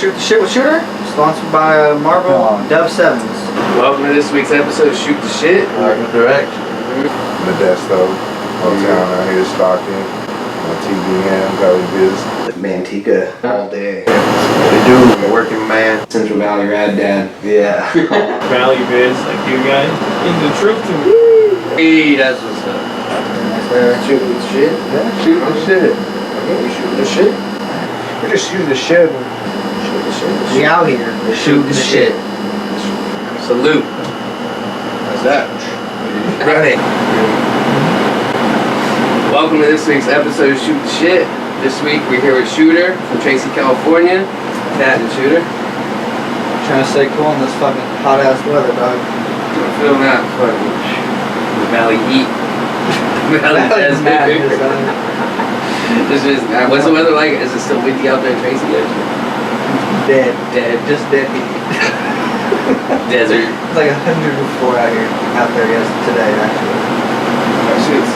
Shoot the Shit with Shooter, sponsored by Marvel Dove 7s. Welcome to this week's episode of Shoot the Shit. Art and direction. Modesto, hometown out here, Stockton, TBM, ValleyBiz. Manteca all day. What they do, a working man. Central Valley Rad Dad. Yeah. ValleyBiz, like you guys. In the truth to me. Hey, that's what's up. Shooting the shit? Yeah, shoot the shit. Okay, you shooting the shit? We're just shooting the shit. Shoot the shit. We out here. We're shooting the shit. Salute. How's that? Ready. Welcome to this week's episode of Shoot the Shit. This week we're here with Shooter from Tracy, California. Cat and Shooter. Trying to stay cool in this fucking hot ass weather, dog. I'm feeling that fucking the Valley heat. Valley That's madness, desert. dog. This is, what's the weather like? Is it still windy out there in Tracy yet? Dead. Dead. Just dead heat. Desert. It's like 104 out here, out there today, actually. That shit's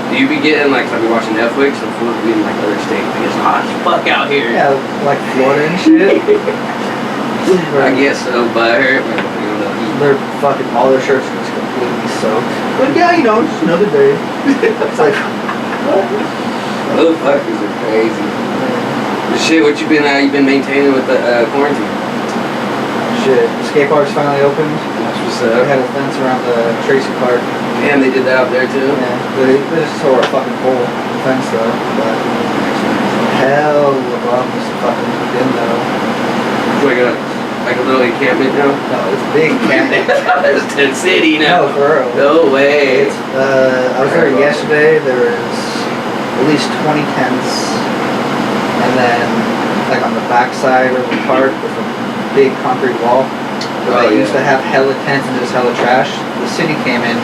do you be getting like, I be watching Netflix and fools be in like other states? It's hot as fuck out here. Yeah, like Florida and shit. I guess so, but I heard like, you know, the heat. They're fucking, all their shirts are just completely soaked. But yeah, you know, just another day. It's like, what? Motherfuckers are crazy. But shit, what you been maintaining with the quarantine? Shit, the skate park's finally opened. That's what's They up. had a fence around the Tracy Park. And they did that out there too. Yeah, they just tore a fucking hole in the fence though. But hell of a bum is fucking in though. It's like a little encampment now. No, it's big camping. There's Tent City now. No, for real. No way. I was there yesterday. There was at least 20 tents, and then like on the backside of the park was a big concrete wall. Where they used to have hella tents and just hella trash. The city came in,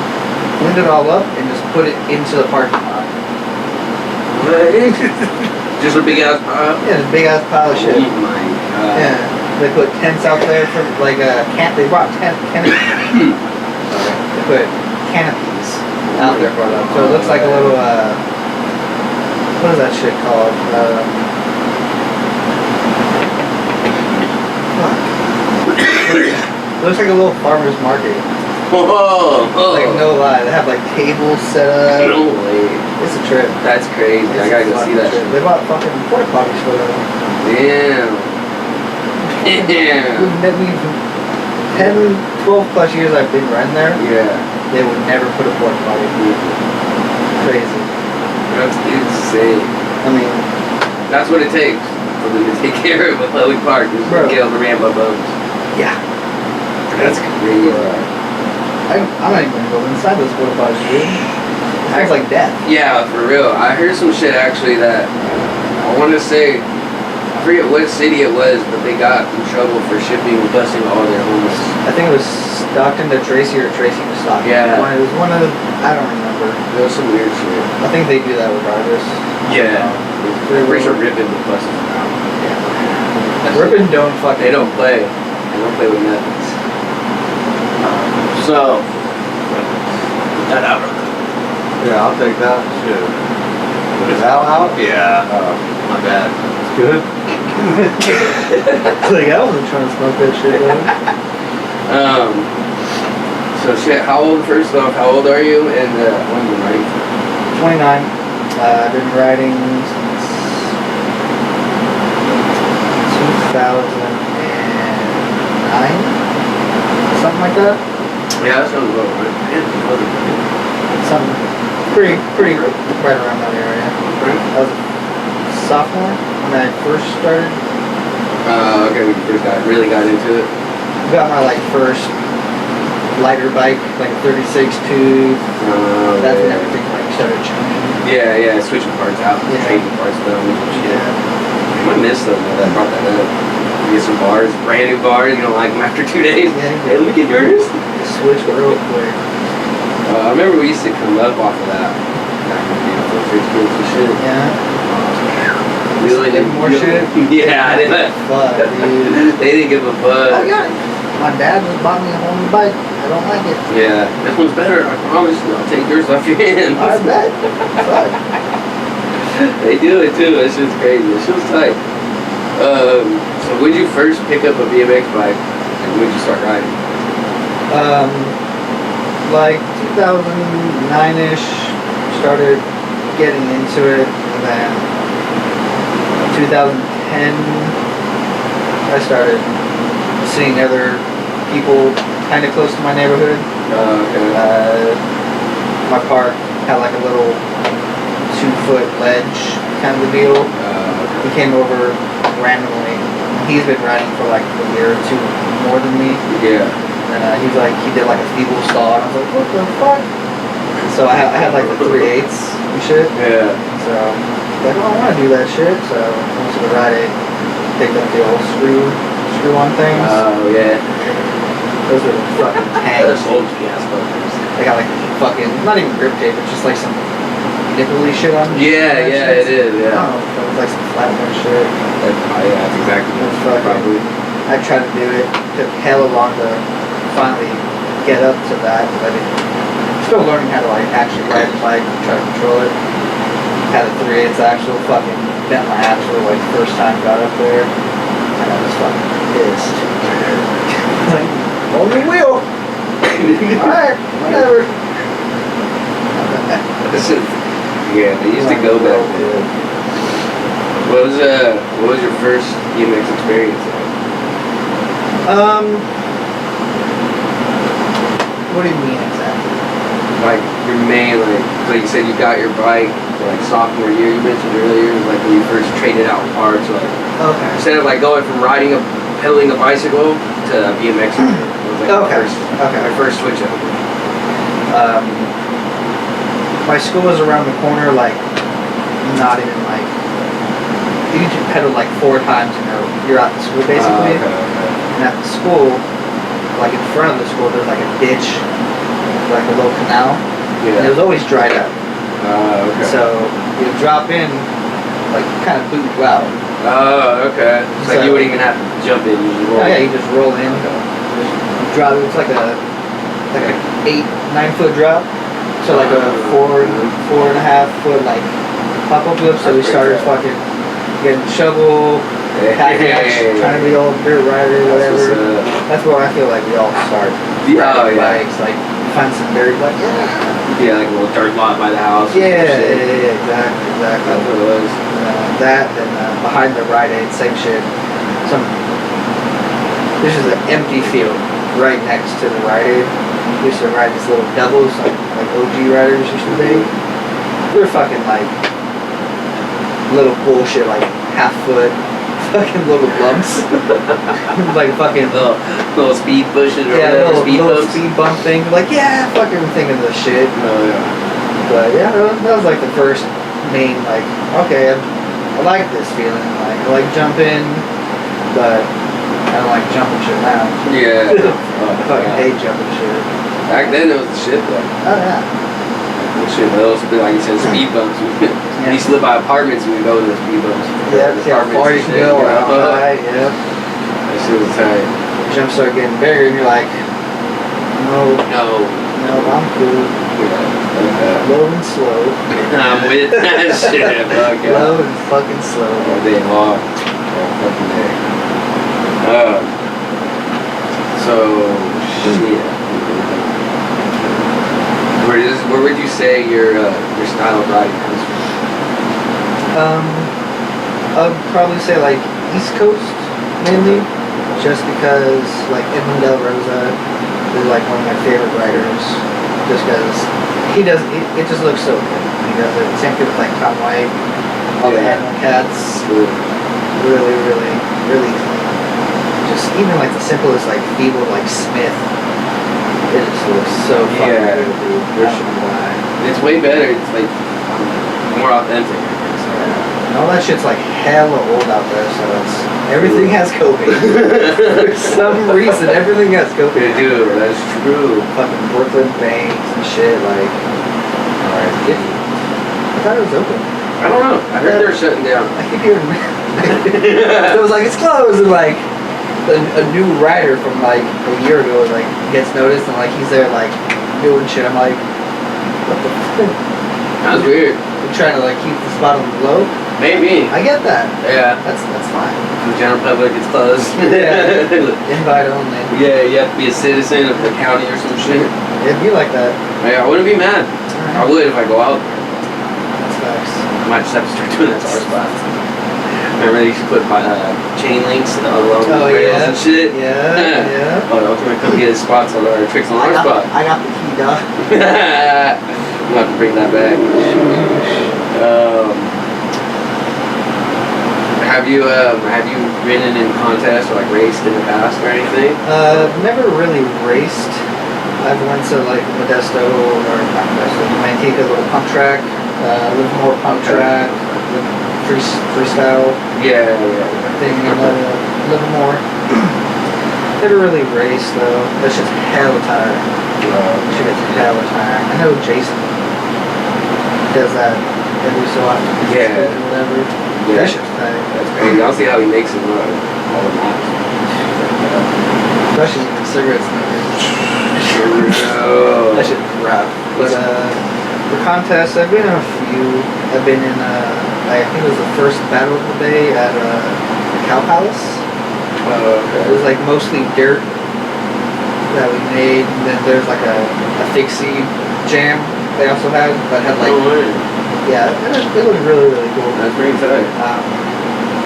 cleaned it all up, and just put it into the parking lot. Just a big ass pile. Yeah, this big ass pile of shit. Oh my god. Yeah, they put tents out there for like camp. They brought canopies. They put canopies out there for them. So it looks like a little what is that shit called? Fuck. It looks like a little farmer's market. Whoa. Like no lie, they have like tables set up. No way. It's a trip. That's crazy. I gotta go see that shit. They bought fucking porta potties for them. Damn. Damn. We've 10, 12 plus years I've been running there. Yeah. They would never put a porta potty. Crazy. That's insane. I mean, That's what it takes for them to take care of a public park. Just to Bro. get able to ramp up boats. yeah. That's crazy. I'm not even gonna go inside those porta potties, dude. It feels like death. Yeah, for real. I heard some shit actually that I want to say, I forget what city it was, but they got in trouble for shipping and busting all their homeless. I think it was Stockton to Tracy or Tracy to Stockton. Yeah. It was one of the, I don't remember. There was some weird shit. I think they do that regardless. Yeah. I'm pretty sure Rippin was busting them out. Rippin' don't fucking. They don't play. They don't play with nothing. So, put that out. Yeah, I'll take that. Shit. Is that out? Yeah. My bad. It's good. Like, I wasn't trying to smoke that shit, though. So shit, how old, first off, how old are you, and when are you writing? 29. I've been writing since 2009? Something like that. Yeah, that sounds about right. Something pretty right around that area. I was a sophomore when I first started. Okay, when you first really got into it. Got my like first lighter bike, like a 36 tooth. That's when everything like started changing. Yeah, switching parts out, changing parts down and shit. I miss them that brought that up. You get some bars, brand new bars, you don't like them after 2 days. Yeah. Hey, let me get yours. Switch real quick. I remember we used to come up off of that. Back when we were first kids and shit. Yeah. Really Did more shit? Yeah, I didn't. Fuck, dude. They didn't give a fuck. Oh yeah. My dad just bought me a whole new bike. I don't like it. Yeah, this one's better. I promise. I'll take yours off your hands. I bet. Fuck. They do it too. It's just crazy. It's just tight. So when did you first pick up a BMX bike and when did you start riding? Like 2009-ish, started getting into it, and then 2010, I started seeing other people kind of close to my neighborhood. Okay. My park had like a little 2-foot ledge kind of a deal. He came over randomly. He's been riding for like a year or two more than me. Yeah. And he's like, he did like a feeble stall, and I was like, what the fuck? So I had like the 3/8 and shit. Yeah. So like, oh, I want to do that shit. So I went to the Rite Aid, picked up the old screw on things. Oh yeah. Those are fucking tanks. Old gas bumpers. They got like fucking, not even grip tape, it's just like some nipply shit on them. Yeah, yeah, it is. Yeah. Oh, it was like some flatline shit. Yeah, that's exactly what Fucking- probably. I tried to do it. Took hella long to finally get up to that. But still learning how to like actually ride the bike, try to control it. Had a 3/8 axle, fucking bent my axle like first time got up there, and I was fucking pissed. Like, only wheel. Alright, whatever. Yeah, they used to go back then. What was your first BMX experience like? What do you mean exactly? Like your main, like you said you got your bike like sophomore year, you mentioned earlier, like when you first traded out parts, like Okay. instead of like going from pedaling a bicycle to a BMX, it was like my first switch up. My school was around the corner, like not even like you could pedal like 4 times and you're out the school basically. And at the school, like in front of the school, there's like a ditch, like a little canal, and it was always dried up. Okay. So you drop in, like kind of boot you out. Oh, okay. It's like So- you wouldn't even have to jump in. You just roll. Oh yeah, you just roll in, Okay. drop. It's like a 8-9 foot drop. So like a 4.5 foot like pop up lift. So we That's started pretty fucking getting shovel, Hey. trying to be all dirt rider, whatever. That's That's where I feel like we all start. Riding bikes, like find some dirt, like yeah, like a little dirt lot by the house. or yeah, some shit. exactly. That's what it was. That and behind the Rite Aid, same shit. This is an empty field right next to the Rite Aid. We used to ride these little doubles, like OG riders used to be. They're fucking like little bullshit, like half foot, fucking little lumps, like fucking Little speed bushes or yeah, whatever, speed little bumps. speed bump thing. Like yeah, fucking thinking of the shit. Oh yeah. But yeah, that was like the first main like, okay, I like this feeling. Like I like jumping, but I don't like jumping shit now. Yeah. I fucking hate jumping shit. Back then it was the shit though. Oh yeah. That shit, those like you said, speed bumps. We used to live by apartments and we go to the speed bumps. Yeah, see how Apartments far and you can shit, go. you know? Right, yeah. That shit was tight. Jumps start getting bigger and you're like, no, No. I'm cool. Yeah. Low and slow. I'm with that shit. Fuck yeah. Low and fucking slow. All day long. All fucking day. So, shit. Where would you say your style of riding comes from? I'd probably say like East Coast mainly, just because like Edmund Del Rosa is like one of my favorite riders, just because it just looks so good. He does it. Same thing with like Tom White, all the Yeah. animal cats, really clean. Just even like the simplest like feeble like Smith, it just looks so fucking Yeah. good, dude. I don't know why. It's way better. It's like more authentic. I guess. And all that shit's like hella old out there, so everything has cocaine. For some reason, everything has cocaine. Dude, that's true. Fucking Brooklyn banks and shit, like. I thought it was open. I don't know. I heard they're shutting down. I keep hearing. It was like, it's closed, and like, a new rider from like a year ago like gets noticed, and like he's there like doing shit. I'm like, what the fuck? That's weird. We're trying to like keep the spot on the low. Maybe. I get that. Yeah. That's fine. The general public is closed. Yeah. Invite only. Yeah, you have to be a citizen of the county or some shit. It'd be like that. Yeah, I wouldn't be mad. I would if I go out. That's facts. I might just have to start doing that to our spots. Remember they used to put chain links along the rails and shit? Yeah. Oh, no, we're gonna come get his spots on our tricks on our spot. I got the key, dog. We'll have to bring that back. Have you ridden in contests or like raced in the past or anything? Never really raced. I've went to like Modesto or not Modesto, Manteca, little pump track, Livermore pump track, freestyle Yeah. thing in Livermore. Never really raced though. That shit's hella tiring. Shit gets hella tiring. I know Jason does that every so often. Yeah. Or whatever. Yeah. That shit's tiring. That's crazy. I'll see how he makes it run all the laps. Especially with cigarette smokers. No. That shit's rough. But for contests, I've been in a few. I've been in I think it was the first battle of the day at the Cow Palace. It was like mostly dirt that we made, and then there's like a fixie jam they also had that had like yeah, it looked really cool. That's pretty exciting.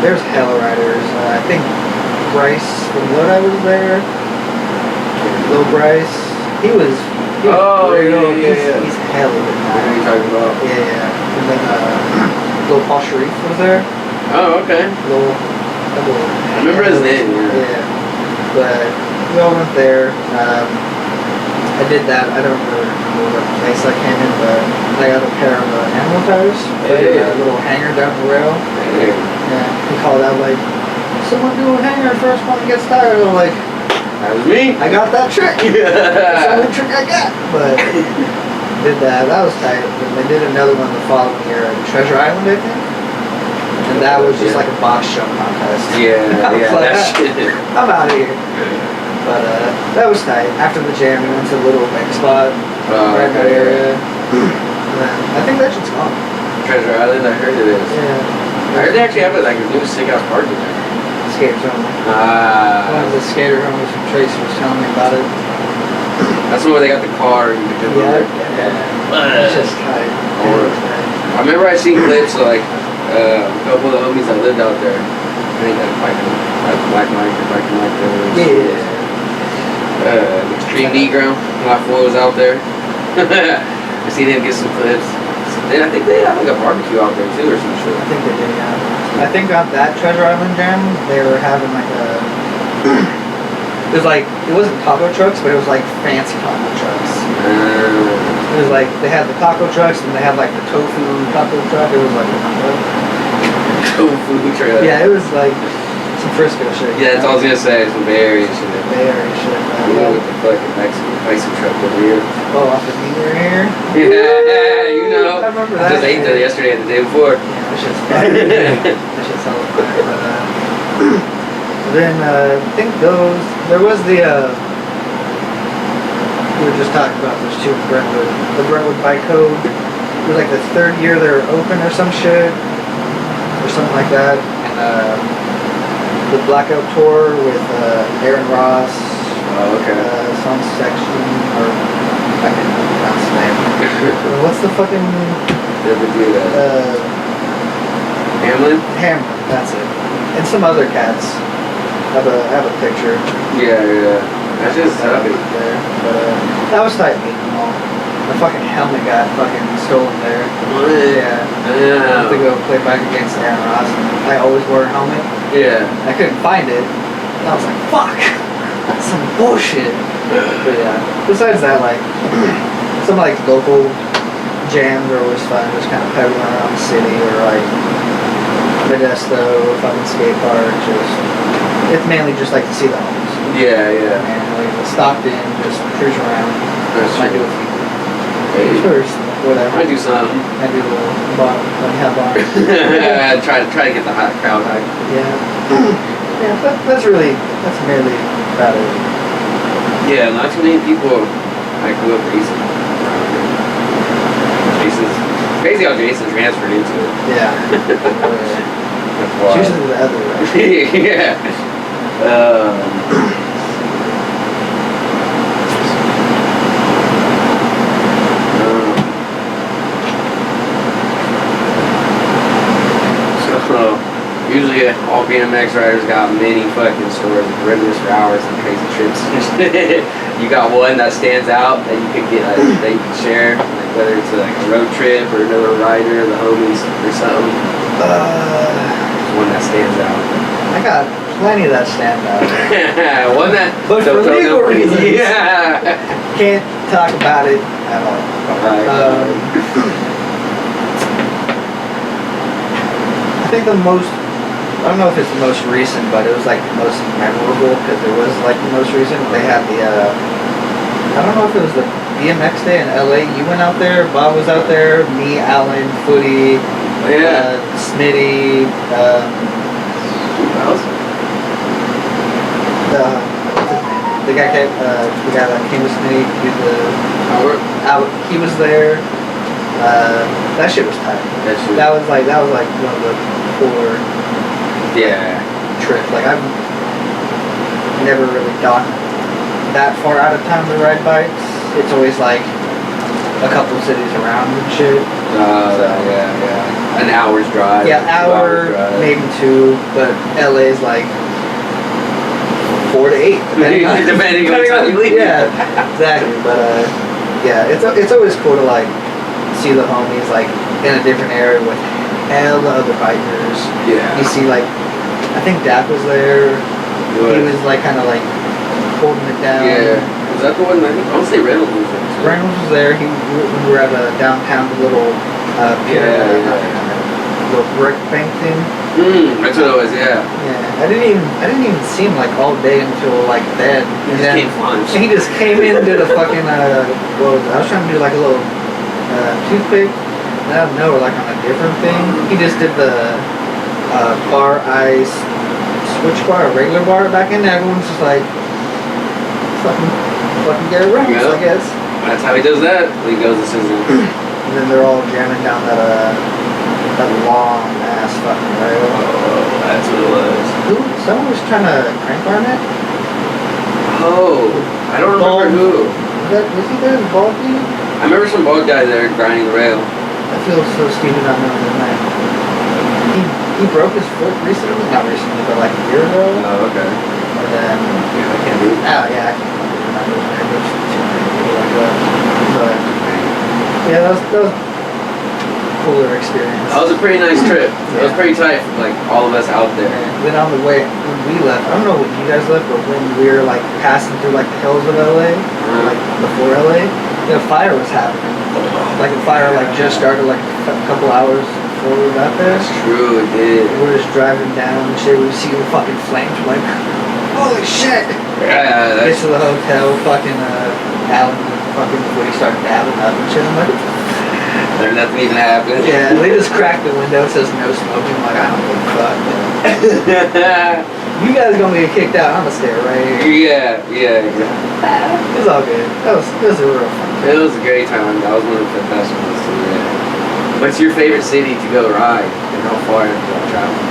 There's hella riders. I think Bryce from Lodi was there. Little Bryce, he was real. He's hella good. What are you talking about? Yeah. And then little Paul Sharif was there. Oh, okay. I remember his name. Yeah. But we all went there. I did that. I don't remember what place I came in, but I got a pair of animal tires. A little hanger down the rail. Yeah. He called out like, "Someone do a hanger first one that gets tired." I'm like, that was me. I got that trick. That's the only trick I got. But did that. That was tight. And they did another one the following year at Treasure Island, I think. And that was just like a box shop contest. Yeah, I was like, that shit. I'm out of here. But that was tight. After the jam, we went to a little bank spot right in that area. And then I think that shit's gone. Treasure Island, I heard it is. Yeah. I heard they actually have like a new sick house park in there. Skaters only. One of the skater homies from Tracy was telling me about it. That's where they got the car and you could do it. It's just tight. I remember I seen clips of like a couple of the homies that lived out there. I think that Black Mike or Black Mike there. Yeah. Extreme Negro, my boy was out there. I seen him get some clips. And I think they have like a barbecue out there too or some shit. I think they did, yeah. I think on that Treasure Island jam, they were having like a... It was like, it wasn't taco trucks, but it was like fancy taco trucks. It was like, they had the taco trucks and they had like the tofu taco truck. It was like, Tofu truck. yeah, it was like some Frisco shit. Yeah, that's all I was gonna say, some Bay Area shit. Bay Area shit. Yeah, with the fucking Mexican truck over here. Oh, off the meter here? Yeah, you know. I remember I that. just ate that yesterday and the day before. Yeah, that shit's fire. That shit's hella fire. But then I think there was the we were just talking about those two in Brentwood. The Brentwood Bike Code. It was like the third year they were open or some shit. Or something like that. And the Blackout Tour with Aaron Ross. Oh, okay. Some section or I can't pronounce his name. What's the fucking Hamlin? Hamlin, that's it. And some other cats. I have a picture. Yeah. That's just there. tough. But that was tight meeting them all. The fucking helmet got fucking stolen there. Yeah. I had to go play back against Aaron Ross. And I always wore a helmet. Yeah. I couldn't find it. And I was like, fuck! That's some bullshit. But yeah. Besides that, like, some like local jams are always fun. Just kind of pedaling around the city or like Modesto, fucking skate park. It's mainly just like to see the homes. Yeah. And like Stockton, just cruise around. Might do a few. Tours, whatever. Might do something. Might do a little bar, like have bar. try to get the hot crowd high. Yeah, that's mainly about it. Yeah, not too many people like grew up racing. Races. Crazy how Jason transferred into it. Yeah. That's It's wild. usually the other way. yeah. So, usually all BMX riders got many fucking stories of reminisce for hours and crazy trips. You got one that stands out that you could get, like, that you could share, like whether it's like a road trip or another rider, the homies or something. There's one that stands out. I got plenty that stand out. One that, But for legal reasons. Yeah. Can't talk about it at all. I think the most, I don't know if it's the most recent, but it was like the most memorable because it was like the most recent. They had the, I don't know if it was the BMX day in LA. You went out there, Bob was out there, me, Alan, Footy, Smitty, Who else? the guy that came with Smitty, he was there. That shit was tight. That was like one of the cooler trips. Like I've never really gone that far out of town to ride bikes. It's always like a couple cities around and shit. An hour's drive. Yeah, hour, maybe 2, but LA is like 4 to 8, depending on time you leave. Yeah, exactly. But yeah, it's always cool to like see the homies like in a different area with hell of other bikers. Yeah. You see like, I think Dak was there. He was like kind of like holding it down. Yeah. Was that the one? I want to say Reynolds was there. Too. Reynolds was there. We were at a downtown little little brick bank thing. That's what it was. Yeah. Yeah. I didn't even see him like all day until like then. He just came flying. He just came in and did a fucking what was it? I was trying to do like a little toothpick. And out of nowhere, like on a different thing, he just did the bar ice switch bar, a regular bar back in there. Everyone's just like fucking get around, Yeah. I guess. That's how he does that. He goes to Susan. And then they're all jamming down that long ass fucking rail. Oh, that's what it was. Someone was trying to crank arm it. Oh, I don't remember who. Was he there, the bald dude? I remember some bald guy there grinding the rail. I feel so stupid not knowing his name. He broke his foot recently, not recently, but like a year ago. Oh, okay. And then, Yeah, I can't do it. oh yeah, I can't remember his name. There's too many people like that. But yeah, that was a cooler experience. That was a pretty nice trip. It was pretty tight, like all of us out there. And then on the way, when we left, I don't know when you guys left, but when we were like passing through like the hills of LA, like before LA, the fire was happening. Like the fire like just started like a couple hours before we got there. That's true, it did. We were just driving down and shit, we see the fucking flames, we're like, holy shit! Yeah, Get that's to the hotel, fucking Alan fucking before he started dabbing up and shit. I'm like, like nothing even happened. yeah, they just cracked the window, it says no smoking. I'm like, I don't give a fuck, man. You guys gonna get kicked out, I'm gonna stay right here. Yeah. It's all good. It was a real fun. It was a great time. That was one of the best ones to do. What's your favorite city to go ride, and how far have you traveled?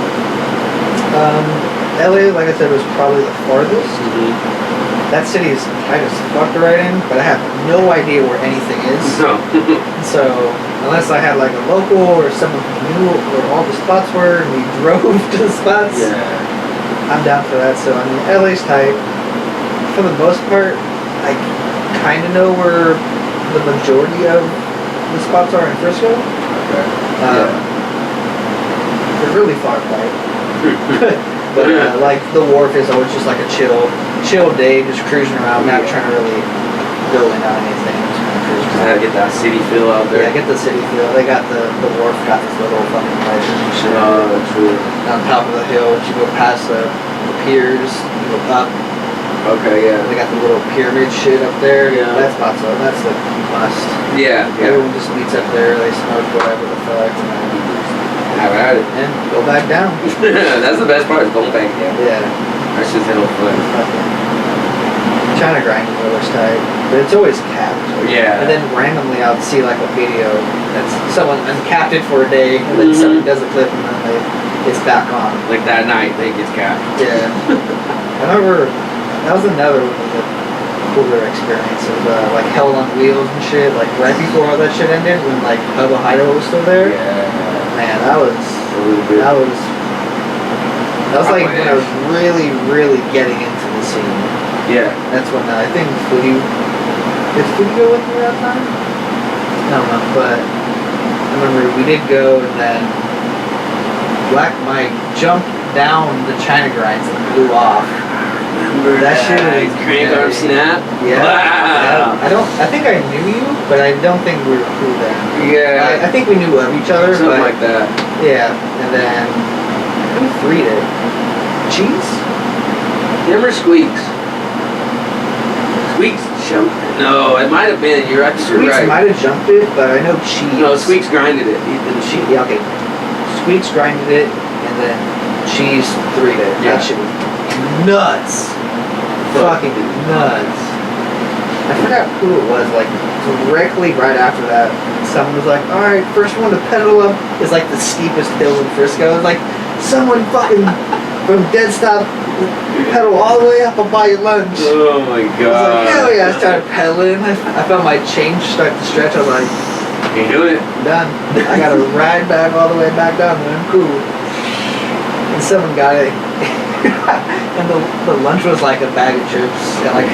LA, like I said, was probably the farthest. That city is tight as fuck to ride in, but I have no idea where anything is. No. So, unless I had like a local or someone who knew where all the spots were and we drove to the spots, I'm down for that. So, I mean, LA's tight. For the most part, I kind of know where the majority of the spots are in Frisco. Okay. They're really far apart. But like the wharf is always just like a chill day, just cruising around, not trying to really build in on anything. Just kind of cruising Just around. gotta get that city feel out there. Yeah, get the city feel. They got the wharf, got this little fucking lights and shit. Oh, true. On top of the hill, once you go past the piers, you go up. Okay, yeah. They got the little pyramid shit up there. Yeah. That's the must. Yeah. Everyone just meets up there. They smoke whatever the fuck, and then Have at it. and go back down. That's the best part, is going back down. Yeah. That's just hell fun. China grinding always tight, but it's always capped. Yeah. And then randomly I would see like a video that's someone uncapped it for a day, and then someone does a clip, and then it's back on. Like that night, they gets capped. Yeah. I remember that was another one of the cooler experiences, like Hell on Wheels and shit. Like right before all that shit ended, when like Hubba Hideout was still there. Yeah. Man, that was like when I was really, really getting into the scene. Yeah. That's when I think did Foodie go with me that time? I don't know, but I remember we did go, and then Black Mike jumped down the China grinds and blew off. Remember That shit was crank arm snap? Yeah. Wow. I think I knew you, but I don't think we were cool then. Yeah. I think we knew of each other, Something but like that. yeah. And then who freed it? Cheese? Remember Squeaks? Squeaks jumped it. No, it might have been. You're actually Squeaks right. might have jumped it, but I know Cheese. No, Squeaks grinded it. Yeah, okay. Squeaks grinded it, and then Cheese threed it. Yeah. That shit was nuts. Fucking nuts. I forgot who it was, like, directly right after that, someone was like, alright, first one to pedal up is like the steepest hill in Frisco. It was like, someone fucking from dead stop pedal all the way up, I'll buy you lunch. Oh my I was god. like, hell yeah, I started pedaling. I felt my change start to stretch. I was like, You're doing it. I'm done. I gotta ride back all the way back down, man. Cool. And someone got it. And the lunch was like a bag of chips. And like,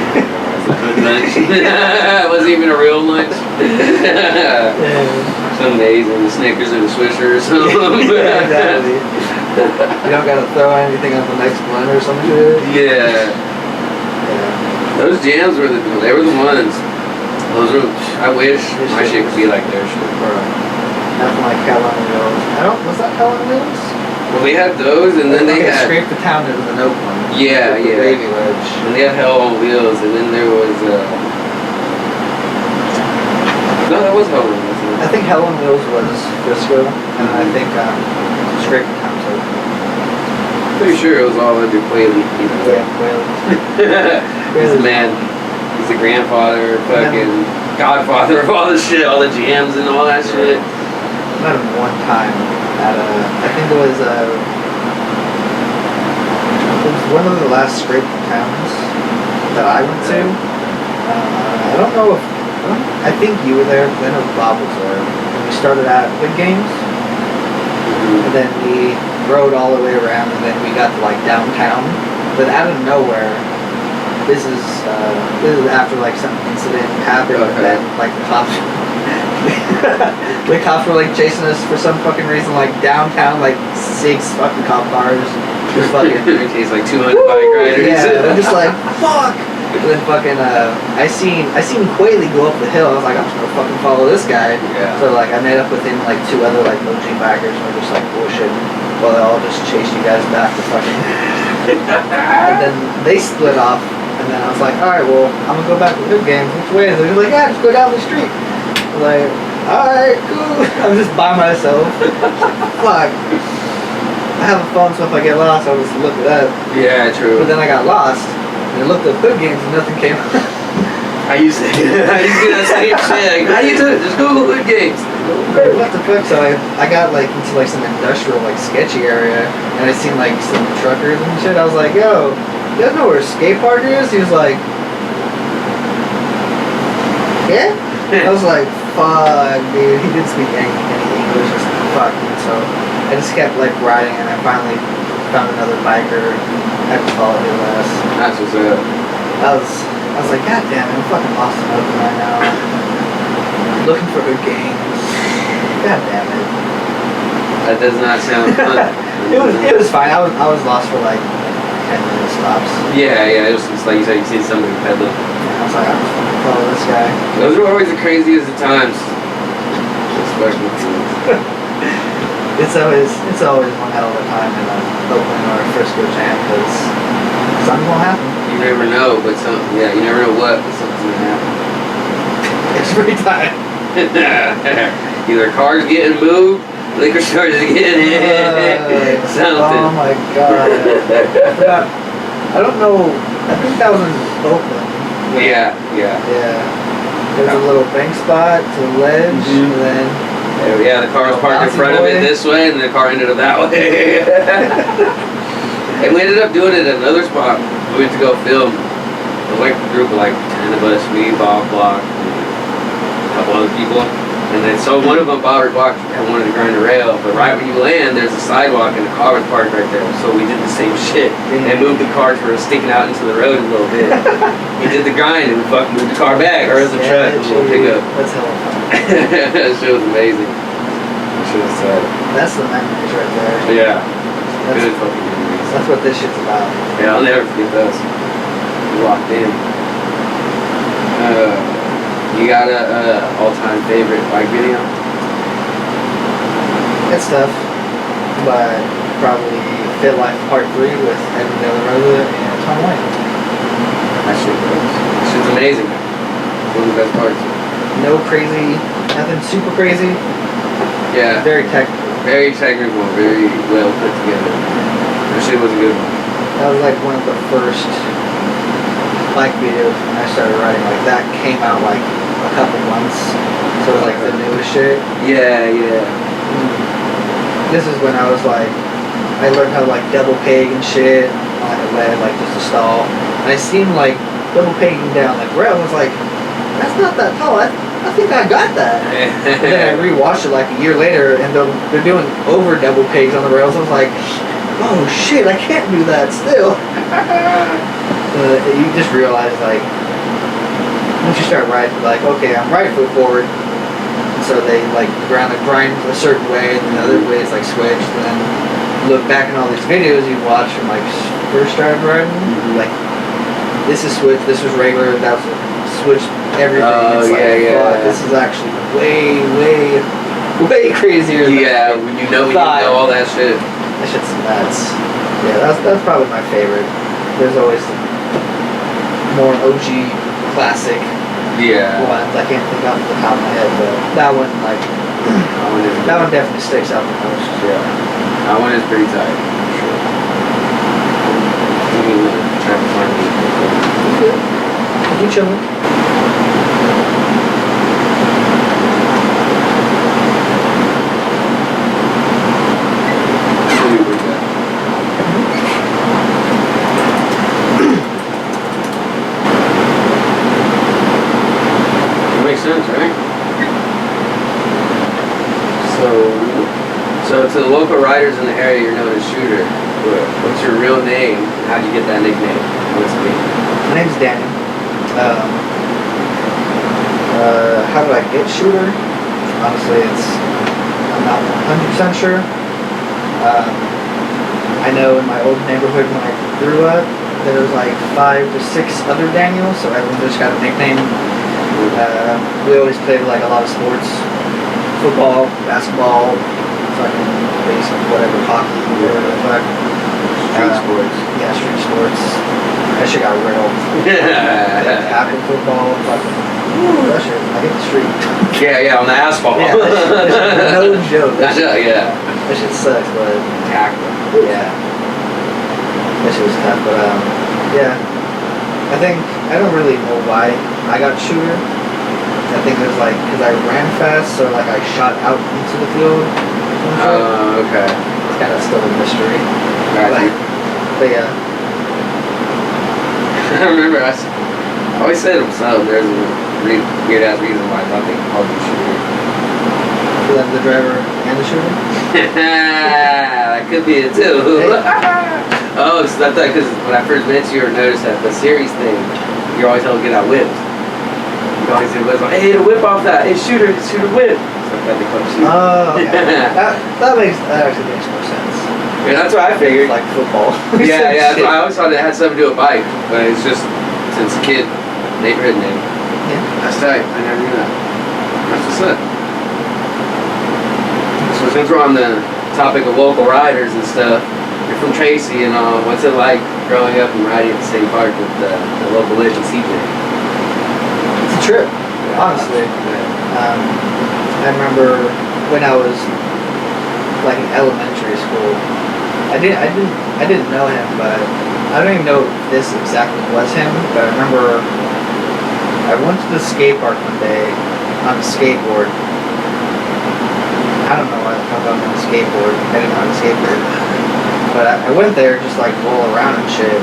Good lunch. It wasn't even a real lunch. yeah. It's amazing. The Snickers or the Swisher or something. Yeah, exactly. You don't gotta throw anything on the next one or some shit. Yeah. Yeah. Those jams were they were the ones. Those were. I wish my shit could be like their shit. Nothing like Hell on Wheels. Was that Hell on Wheels? Well, we had those, and then they Okay, had. Scrape the Town is an oak one. Yeah, With the yeah. Baby wedge. And they had Hell on Wheels, and then there was. No, that was Hell on Wheels. I think Hell on Wheels was Frisco, and I think Scrape the Town's oak. Pretty sure it was all under Quayle. You know. Yeah, well. He's the man. He's the grandfather, fucking godfather of all the shit, all the jams and all that shit. I met him one time at I think it was one of the last Scrape Towns that I went to. I don't know if, I think you were there, because I know Bob was there. And we started at Big Games, and then we rode all the way around, and then we got to like downtown. But out of nowhere, this is after like some incident happened, and then like the cops the cops were like chasing us for some fucking reason, like downtown, like 6 fucking cop cars, just fucking He's like 200 bike riders. yeah, I'm just like fuck. And then fucking I seen Quayle go up the hill. I was like, I'm just gonna fucking follow this guy. Yeah. So like I met up with him and like 2 other like OG bikers, and we're just like bullshit. Well, they all just chased you guys back to fucking. And then they split off. And then I was like, alright, well, I'm gonna go back to Good Games. Which way is it? He was like, yeah, just go down the street. I was like, alright, cool. I'm just by myself. Fuck. I have a phone, so if I get lost, I'll just look it up. Yeah, true. But then I got lost, and I looked up Good Games, and nothing came up. I used to do that same shit. Like, how you do it? Just Google Good Games. What the fuck? So I got like into like some industrial, like sketchy area, and I seen like some truckers and shit. I was like, yo, you guys know where a skate park is? He was like, yeah? I was like, fuck, dude. He didn't speak any English. I was like, fuck, dude. So I just kept like riding, and I finally found another biker. I just followed his ass. That's what's up. I was like, god damn it, I'm fucking lost in open right now. Looking for Good Games. God damn it. That does not sound fun. It was fine. I was lost for like 10-minute stops. Yeah, it's like you said, you see somebody peddling. And I was like, I'm just gonna follow this guy. Those are always the craziest of times. Especially It's always one hell of a time in Oakland or Frisco jam, because something's gonna happen. you never know, but you never know what, but something's gonna happen. Every time. Either cars getting moved, liquor stores getting in, something. Oh my god. I forgot. I don't know. I think that was in Oakland. Yeah. Yeah. There's a little bank spot to the ledge, and then Yeah, the car was parked in front of it this way, and the car ended up that way. And we ended up doing it at another spot. We went to go film. It was like a group of like 10 of us, me, Bob, Block, and a couple other people. And then so one of them, Bob or Block, wanted to grind a rail, but right when you land, there's a sidewalk and the car was parked right there. So we did the same shit and moved the car to sticking out into the road a little bit. He did the grind and we fucking moved the car back, or it was a truck, a little pickup. That's hella fun. That shit was amazing. That shit was sad. That's the memories right there. Yeah. That's, Good fucking memories. that's what this shit's about. Yeah, I'll never forget those. We locked in. You got a all-time favorite bike video? It's tough, but probably Fit Life Part 3 with Evan De La Rosa and Tom White. That shit goes. That shit's amazing. It's one of the best parts. No crazy, nothing super crazy. Yeah. Very technical. Very technical, very well put together. That shit was a good one. That was like one of the first bike videos when I started riding. Like that came out like a couple months, so it was like the newest shit. Yeah. This is when I was like, I learned how to like double peg and shit on like a lead, like just a stall. And I seen like double pegging down like rail. I was like, that's not that tall. I think I got that. And then I rewatched it like a year later, and they're doing over double pegs on the rails. I was like, oh shit, I can't do that still. You just realize like, once you start riding, like, okay, I'm right foot forward. So they like grind a certain way, and the other way is like switched. And then look back in all these videos you watch from like first started riding, like this is switched, this was regular, that was switched, everything. Oh, it's like, yeah. this is actually way crazier. Yeah, when you know all that shit. That shit's nuts. Yeah, that's probably my favorite. There's always more OG classic ones. I can't think off the top of my head, but that one like that one definitely sticks out the most. Yeah, that one is pretty tight. For sure. Let me try to find it. You chilling? Makes sense, right? So to the local riders in the area, you're known as Shooter. What's your real name? How'd you get that nickname? What's it mean? My name's Daniel. How did I get Shooter? Honestly, I'm not 100% sure. I know in my old neighborhood when I grew up, there was like 5 to 6 other Daniels, so everyone just got a nickname. We always played like a lot of sports, football, basketball, fucking baseball, whatever, hockey, whatever the fuck. Street sports. Yeah, street sports. That shit got railed. Tackle football, fucking, that shit, I hit the street. Yeah, on the asphalt. Yeah, that shit, no joke. That shit sucks, but Tackle. yeah, that shit was tough, but yeah. I don't really know why I got Shooter. I think it was like, because I ran fast, so like I shot out into the field. Okay. It's kind of still a mystery. But yeah. I remember I always said to myself, there's a weird ass reason why I thought they called you Shooter. The driver and the shooter? That could be it too. Oh, so I thought because when I first met you, or noticed that the series thing, you're always able to get out whips. You always do whips like, hey, hit a whip off that. Hey, shooter whip. So I thought they called Shooter. Oh, okay. that actually makes more sense. Yeah, that's what I figured. Like football. Yeah, that's why I always thought it had something to do with bike, but it's just since a kid, neighborhood name. Yeah. That's tight. I never knew that. That's what's up. So since we're on the topic of local riders and stuff, you're from Tracy and what's it like growing up and riding at the same park with the local legend CJ? It's a trip, honestly. I remember when I was like in elementary school. I didn't know him, but I don't even know if this exactly was him. But I remember I went to the skate park one day on a skateboard. I don't know why the fuck I was on a skateboard. I didn't know how to skateboard. But I went there just like roll around and shit.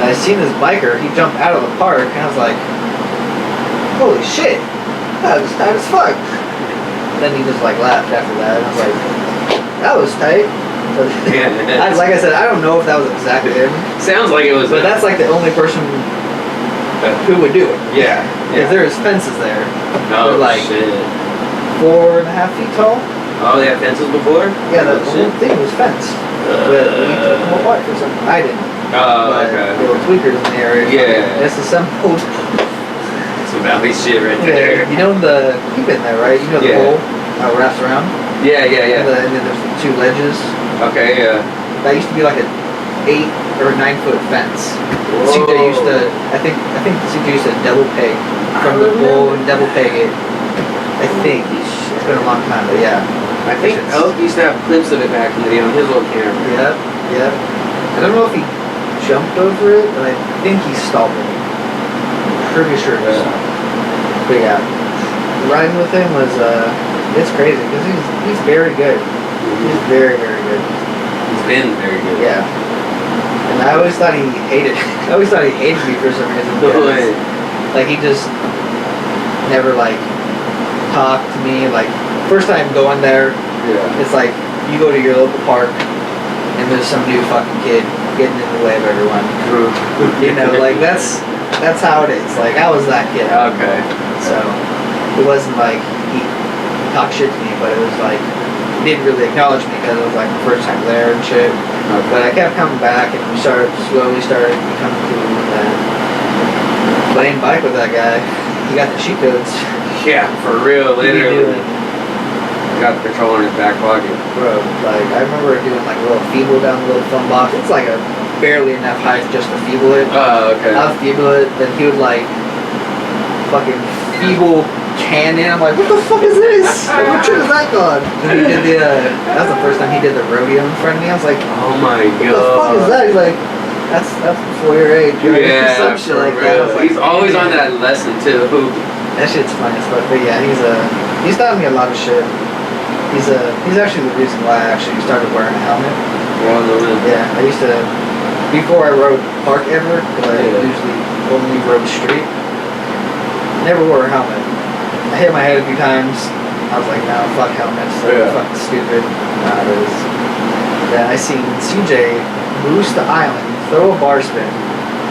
And I seen this biker, he jumped out of the park, and I was like, holy shit, that was tight as fuck. Then he just like laughed after that. And I was like, that was tight. But like I said, I don't know if that was exactly him. Sounds like it was. But that's like the only person who would do it. Yeah. Because there's fences there. Oh, They're like shit. 4.5 feet tall. Oh, they had fences before? Yeah, the whole thing was fenced. But we took them apart for something. I didn't. Oh, But okay. there were tweakers in the area. Yeah. Disassembled. Some valley shit right Yeah, there. you know you've been there, right? You know the Yeah. pole wraps around? Yeah, yeah, yeah. And then there's the 2 ledges. Okay, yeah. That used to be like a 8 or 9 foot fence. Whoa. CJ used to, I think CJ used to double peg from the pole and double peg it. I think. It's been a long time, but yeah. I think Elk used to have clips of it back in the day on his old camera. Yeah, yeah. I don't know if he jumped over it, but I think he stalled it. I'm pretty sure he stopped. But yeah, riding with him was, it's crazy because he's very good. He's very, very good. He's been very good. Yeah. And I always thought he hated me for some reason. because, like he just never like talked to me. Like first time going there, Yeah. it's like you go to your local park and there's some new fucking kid getting in the way of everyone. You know, like that's how it is. Like I was that kid. Okay. So it wasn't like he talked shit to me, but it was like he didn't really acknowledge me because it was like my first time there and shit. But I kept coming back and we slowly started becoming cool and playing bike with that guy. He got the cheat codes. Yeah, for real, He be literally. doing- Got the controller in his back pocket. Bro, like I remember doing like a little feeble down the little thumb box. It's like a barely enough height just to feeble it. Oh, okay. I would feeble it, then he would like fucking feeble cannon. I'm like, what the fuck is this? Like, what trick is that called? And he did that's the first time he did the rodeo in front of me. I was like, Oh my what the fuck is god. that? He's like, that's before your age. Right? Yeah, Some shit for like that. I real. was like, He's always on "Damn." that lesson too. That shit's funny as fuck. But yeah, he's taught me a lot of shit. He's actually the reason why I actually started wearing a helmet. Well, no, man. Yeah, I used to, before I rode park ever, because I Yeah. usually only rode street, never wore a helmet. I hit my head a few times. I was like, no, fuck helmets. They're Yeah. fucking stupid. Then I seen CJ boost the island, throw a bar spin.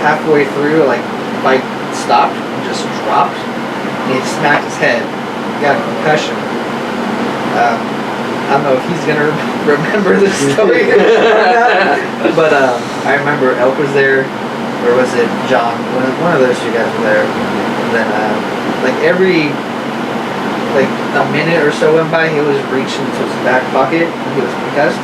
Halfway through, like, bike stopped, just dropped, and he smacked his head. Got a concussion. I don't know if he's gonna remember this story or not, but I remember Elk was there, or was it John? One of those 2 guys were there. And then like every a minute or so went by, he was reaching into his back pocket. He was concussed.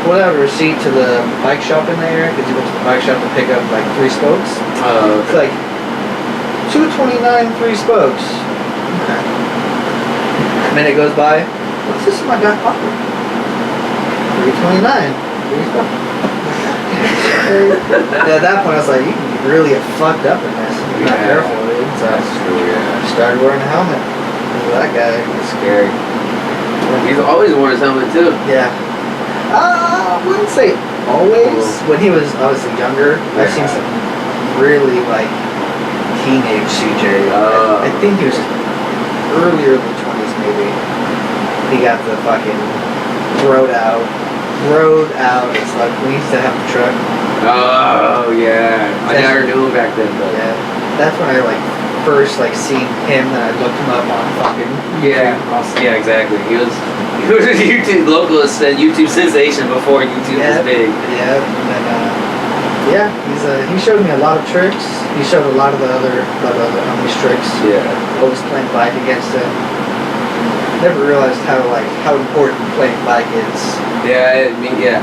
Pulled out a receipt to the bike shop in there because he went to the bike shop to pick up like 3 spokes. It's like $2.29, 3 spokes. Okay. A minute goes by. What's this in my back pocket? $3.29, 3 spokes. And at that point, I was like, you can really get fucked up in this. If you're not Yeah. careful, dude. So That's true, I yeah. started wearing a helmet. That guy. It's scary. He's always worn his helmet too. Yeah. I wouldn't say always. When he was obviously younger, I've seen some really like teenage CJ. I think he was earlier than 20s maybe. He got the fucking road out. It's like we used to have the truck. Oh yeah. I never knew him back then, but Yeah. That's when I like first like seen him and I looked him up on fucking yeah, exactly. He was a YouTube YouTube sensation before YouTube was big. Yeah, and then yeah, he showed me a lot of tricks. He showed a lot of the other homies tricks. Yeah. Always playing bike against him. Never realized how important playing bike is. Yeah, yeah.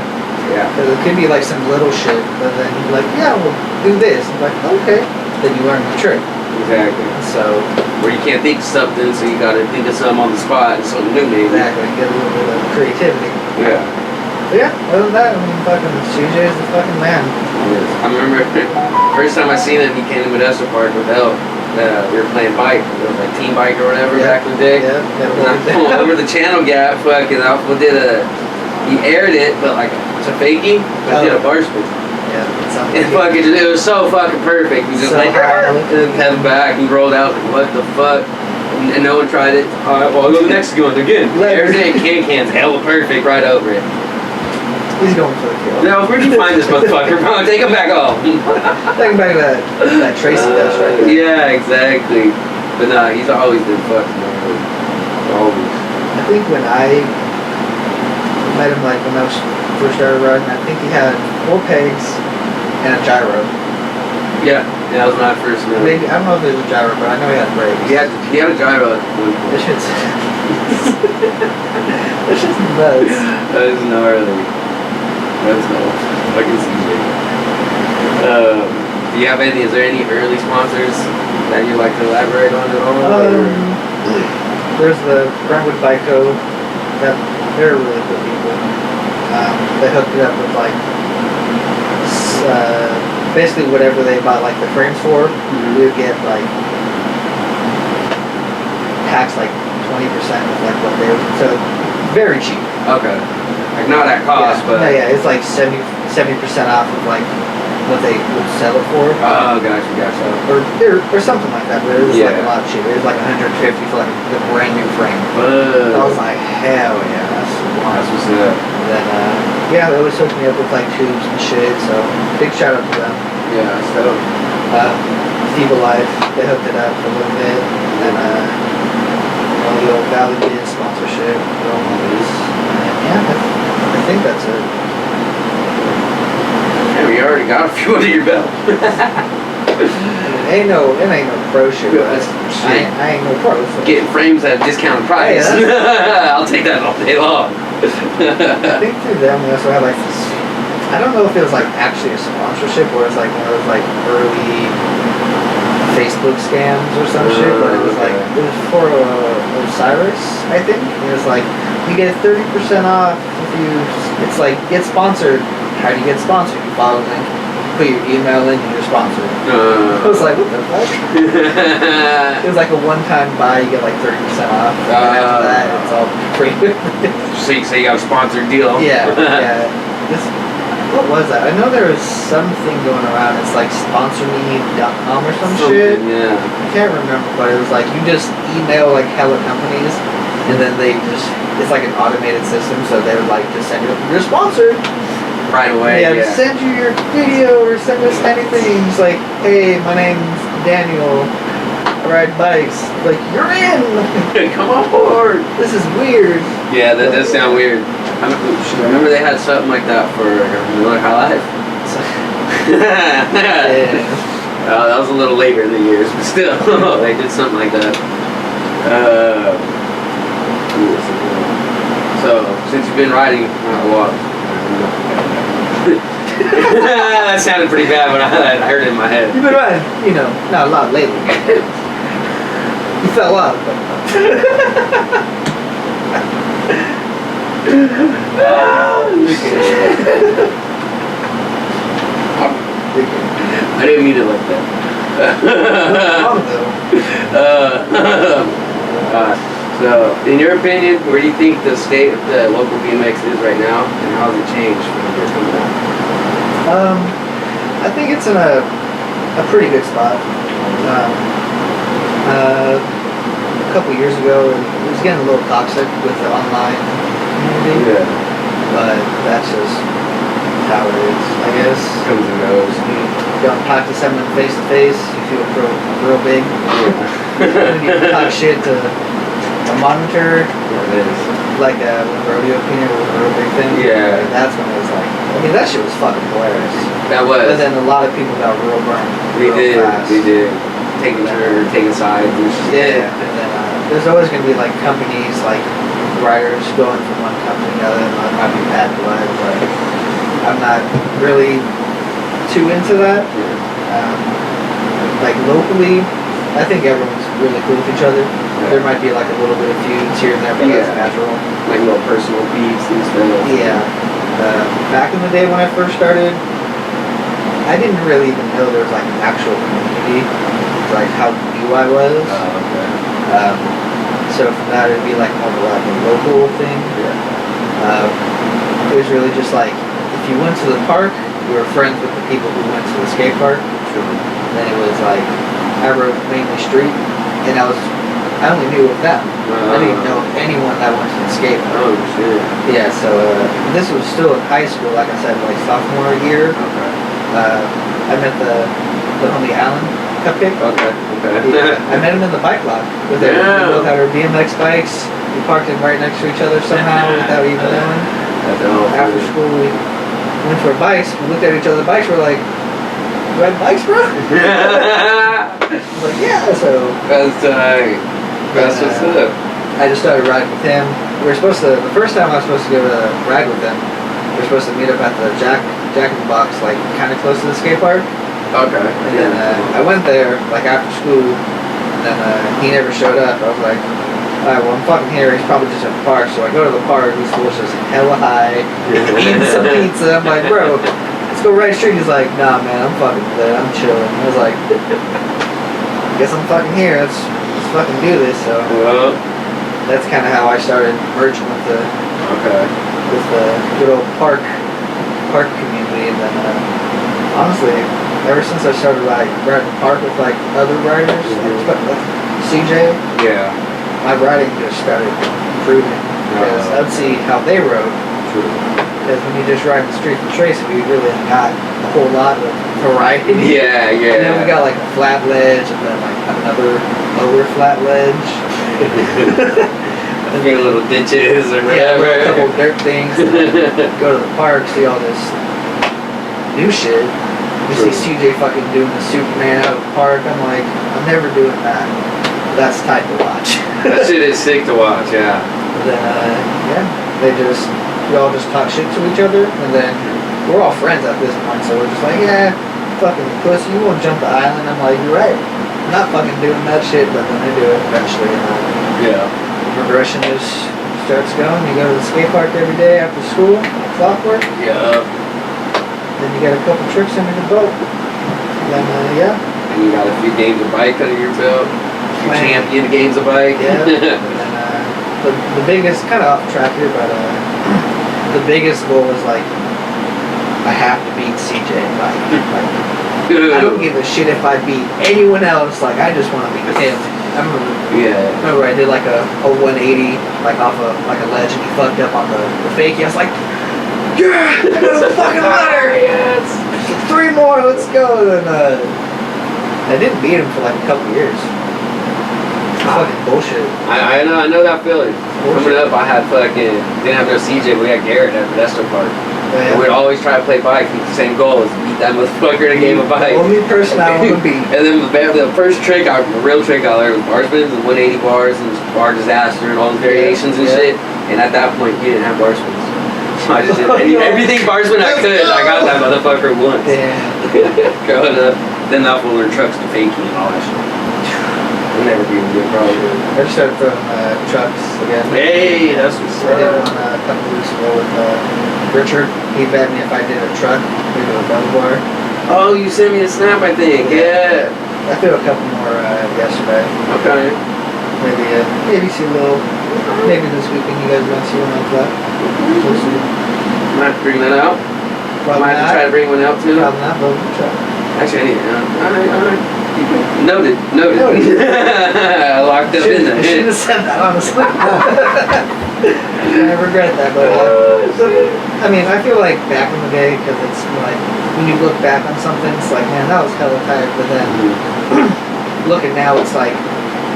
Because it could be like some little shit, but then he'd be like, yeah, we'll do this. I'm like, okay. Then you learn the trick. Exactly. So Where you can't think of something, so you gotta think of something on the spot and something new maybe. exactly, get a little bit of creativity. Yeah. But yeah, other than that, I mean, fucking CJ is the fucking man. I remember first time I seen him, he came to Modesto Park with Elk. we were playing bike. It was like team bike or whatever back in the day. Yeah. And I pulled over the channel gap, fucking, he aired it, but like it's a fakie, but did a bar spin. Yeah. And fucking, it was so fucking perfect. He just So like, high. and then head back, he rolled out, like, what the fuck? And no one tried it. Alright, well, I'll go to the next one again. Aired it, can's hella perfect right over it. He's going for the kill. Now, where'd you find this motherfucker, bro? Take him back home. Taking back that Tracy dust right there. Yeah, exactly. But nah, he's always been fucking gnarly. Always. I think when I met him, like when I was first started riding, I think he had 4 pegs and a gyro. Yeah, that was my first one. Maybe I don't know if there's a gyro, but I know he had brakes. He had a gyro at one point. This shit's this shit's nuts. That is gnarly. That's nuts. I can see it. Do you have any? Is there any early sponsors that you like to elaborate on at all? There's the Brentwood Bike Co. They're really cool people. They hooked it up with like basically whatever they bought like the frames for, we would get like taxed like 20% of like what they were, so very cheap. Okay. Like not at cost, Yeah. but. No, yeah, it's like 70% off of like what they would sell it for. Oh, gotcha. Or something like that, but it was like a lot cheaper. It was like 150 for like the brand new frame. I was like, hell yeah, that's what's up. And then, yeah, they always hooked me up with like tubes and shit, so big shout out to them. Yeah, so. Feeble Life, they hooked it up for a little bit, and then, all the old ValleyBiz sponsorship, the old movies. And yeah, I think that's it. Yeah, you already got a few under your belt. It ain't no pro shit. Yeah, I ain't no pro. So. Getting frames at a discounted price. Yeah, I'll take that all day long. I think through them we also had like this, I don't know if it was like actually a sponsorship or it's like one of those like early Facebook scams or some shit, but it was like, it was for Osiris, I think. It was like, you get 30% off if you, it's like, get sponsored. How do you get sponsored? You follow the link, put your email in, and you're sponsored. I was like, what the fuck? It was like a one-time buy, you get like 30% off. And after that, it's all free. So you got a sponsored deal. Yeah. What was that? I know there was something going around. It's like sponsorme.com or some shit. Yeah. I can't remember, but it was like you just email like hella companies, and then they just, it's like an automated system, so they would like just send you, you're sponsored. Right away. Yeah, send you your video or send us anything. It's like, hey, my name's Daniel. I ride bikes. Like, you're in. Come on board. This is weird. Yeah, that does sound weird. I remember they had something like that for Miller High Life. Yeah. That was a little later in the years, but still, they did something like that. So, since you've been riding, that sounded pretty bad when I heard it in my head. You've been riding, you know, not a lot lately. You fell off, but... I didn't mean it like that. So, in your opinion, where do you think the state of the local BMX is right now, and how has it changed from years coming out? I think it's in a pretty good spot. A couple years ago, it was getting a little toxic with the online community. Yeah. But that's just how it is, I guess. Comes and goes. You don't talk to someone face to face, you feel real big. When you talk shit to a monitor, Yeah, it is. like when rodeo opinion was a real big thing. Yeah. Like, that's when it was like, I mean, that shit was fucking hilarious. That was. But then a lot of people got real burned. They real fast. did. Taking sides and shit. Yeah, and then there's always going to be like companies, like riders going from one company to another, and there might be bad blood, but I'm not really too into that. Like locally, I think everyone's really cool with each other. There might be like a little bit of feuds here and there, but that's natural. Like little personal beefs and stuff. Yeah. Back in the day when I first started, I didn't really even know there was like an actual community, like how UI was. Okay. So from that it'd be like more of like a local thing. It was really just like if you went to the park, you were friends with the people who went to the skate park. And then it was like I rode mainly street, and I only knew of them. I didn't know anyone that went to the skate park. Oh shit. Yeah, so this was still in high school, like I said, like sophomore year. Okay. I met the homie Alan Cupcake. Okay. Yeah, I met him in the bike lot. We both had our BMX bikes. We parked them right next to each other somehow without even knowing. After school, we went for bikes. We looked at each other's bikes. We're like, "You ride bikes, bro?" I was like, "Yeah." So That's what's up. I just started riding with him. We were supposed to. The first time I was supposed to go to ride with him, we were supposed to meet up at the Jack in the Box, like kind of close to the skate park. Okay. And then I went there like after school, and then he never showed up. I was like, alright, well I'm fucking here. He's probably just at the park. So I go to the park. He's full just hella high, eating some pizza. I'm like, bro, let's go right straight. He's like, nah, man, I'm fucking good. I'm chilling. I was like, guess I'm fucking here. Let's fucking do this. So that's kind of how I started merging with the good old park community, and then honestly, ever since I started like riding park with like other riders, like CJ, my riding just started improving because I'd see how they rode. Because when you just ride the street from Tracy, we really got a whole lot of variety. Yeah. And then we got like a flat ledge, and then like another lower flat ledge. A few little ditches or whatever. A couple dirt things. And then go to the park, see all this new shit. You see CJ fucking doing the Superman out of the park. I'm like, I'm never doing that. That's tight to watch. That shit is sick to watch, yeah. And then, we all just talk shit to each other, and then we're all friends at this point, so we're just like, yeah, fucking pussy, you won't jump the island. I'm like, you're right. I'm not fucking doing that shit, but then I do it eventually, and the progression just starts going. You go to the skate park every day after school, clockwork. Yeah. Then you got a couple tricks under your boat. Then, And you got a few games of bike under your belt. You champion games of bike. Yeah. And then, the biggest, kind of off track here, but the biggest goal is like, I have to beat CJ in bike. Like, I don't give a shit if I beat anyone else. Like, I just want to beat him. I remember I did like a 180, like off a ledge, and he fucked up on the fakie. I was like, yeah, I got a fucking ladder. Yes. 3 more, let's go. And I didn't beat him for like a couple years. It's fucking bullshit. I know that feeling. Coming up, I had didn't have no CJ, but we had Garrett at Pedestrian Park. And we'd always try to play bike. The same goal is beat that motherfucker in a game of bike. Only person I want to beat. And then the first trick, the real trick I learned was bar spins and 180 bars and bar disaster and all those variations and shit. And at that point, he didn't have bar spins. So I just did everything bar spin I could. I got that motherfucker once. Growing up, then I will learn trucks to fakie and all that shit. I'll never be a good probably. I just started throwing trucks again. Hey, that's what's I did one a couple weeks ago with Richard. He bet me if I did a truck, we do a double bar. Oh, you sent me a snap, I think. Yeah. I threw a couple more yesterday. Okay. Maybe see a little. Maybe this weekend you guys want to see one on flat. We'll see. Might have to bring that out. Probably Might have to try to bring one out too. Probably not, but we'll try. Actually, I need alright. Noted. I locked up in I the should hit. have said that, honestly. I regret that, but I mean, I feel like back in the day, because it's like, when you look back on something, it's like, man, that was hella tight, but then, looking now, it's like,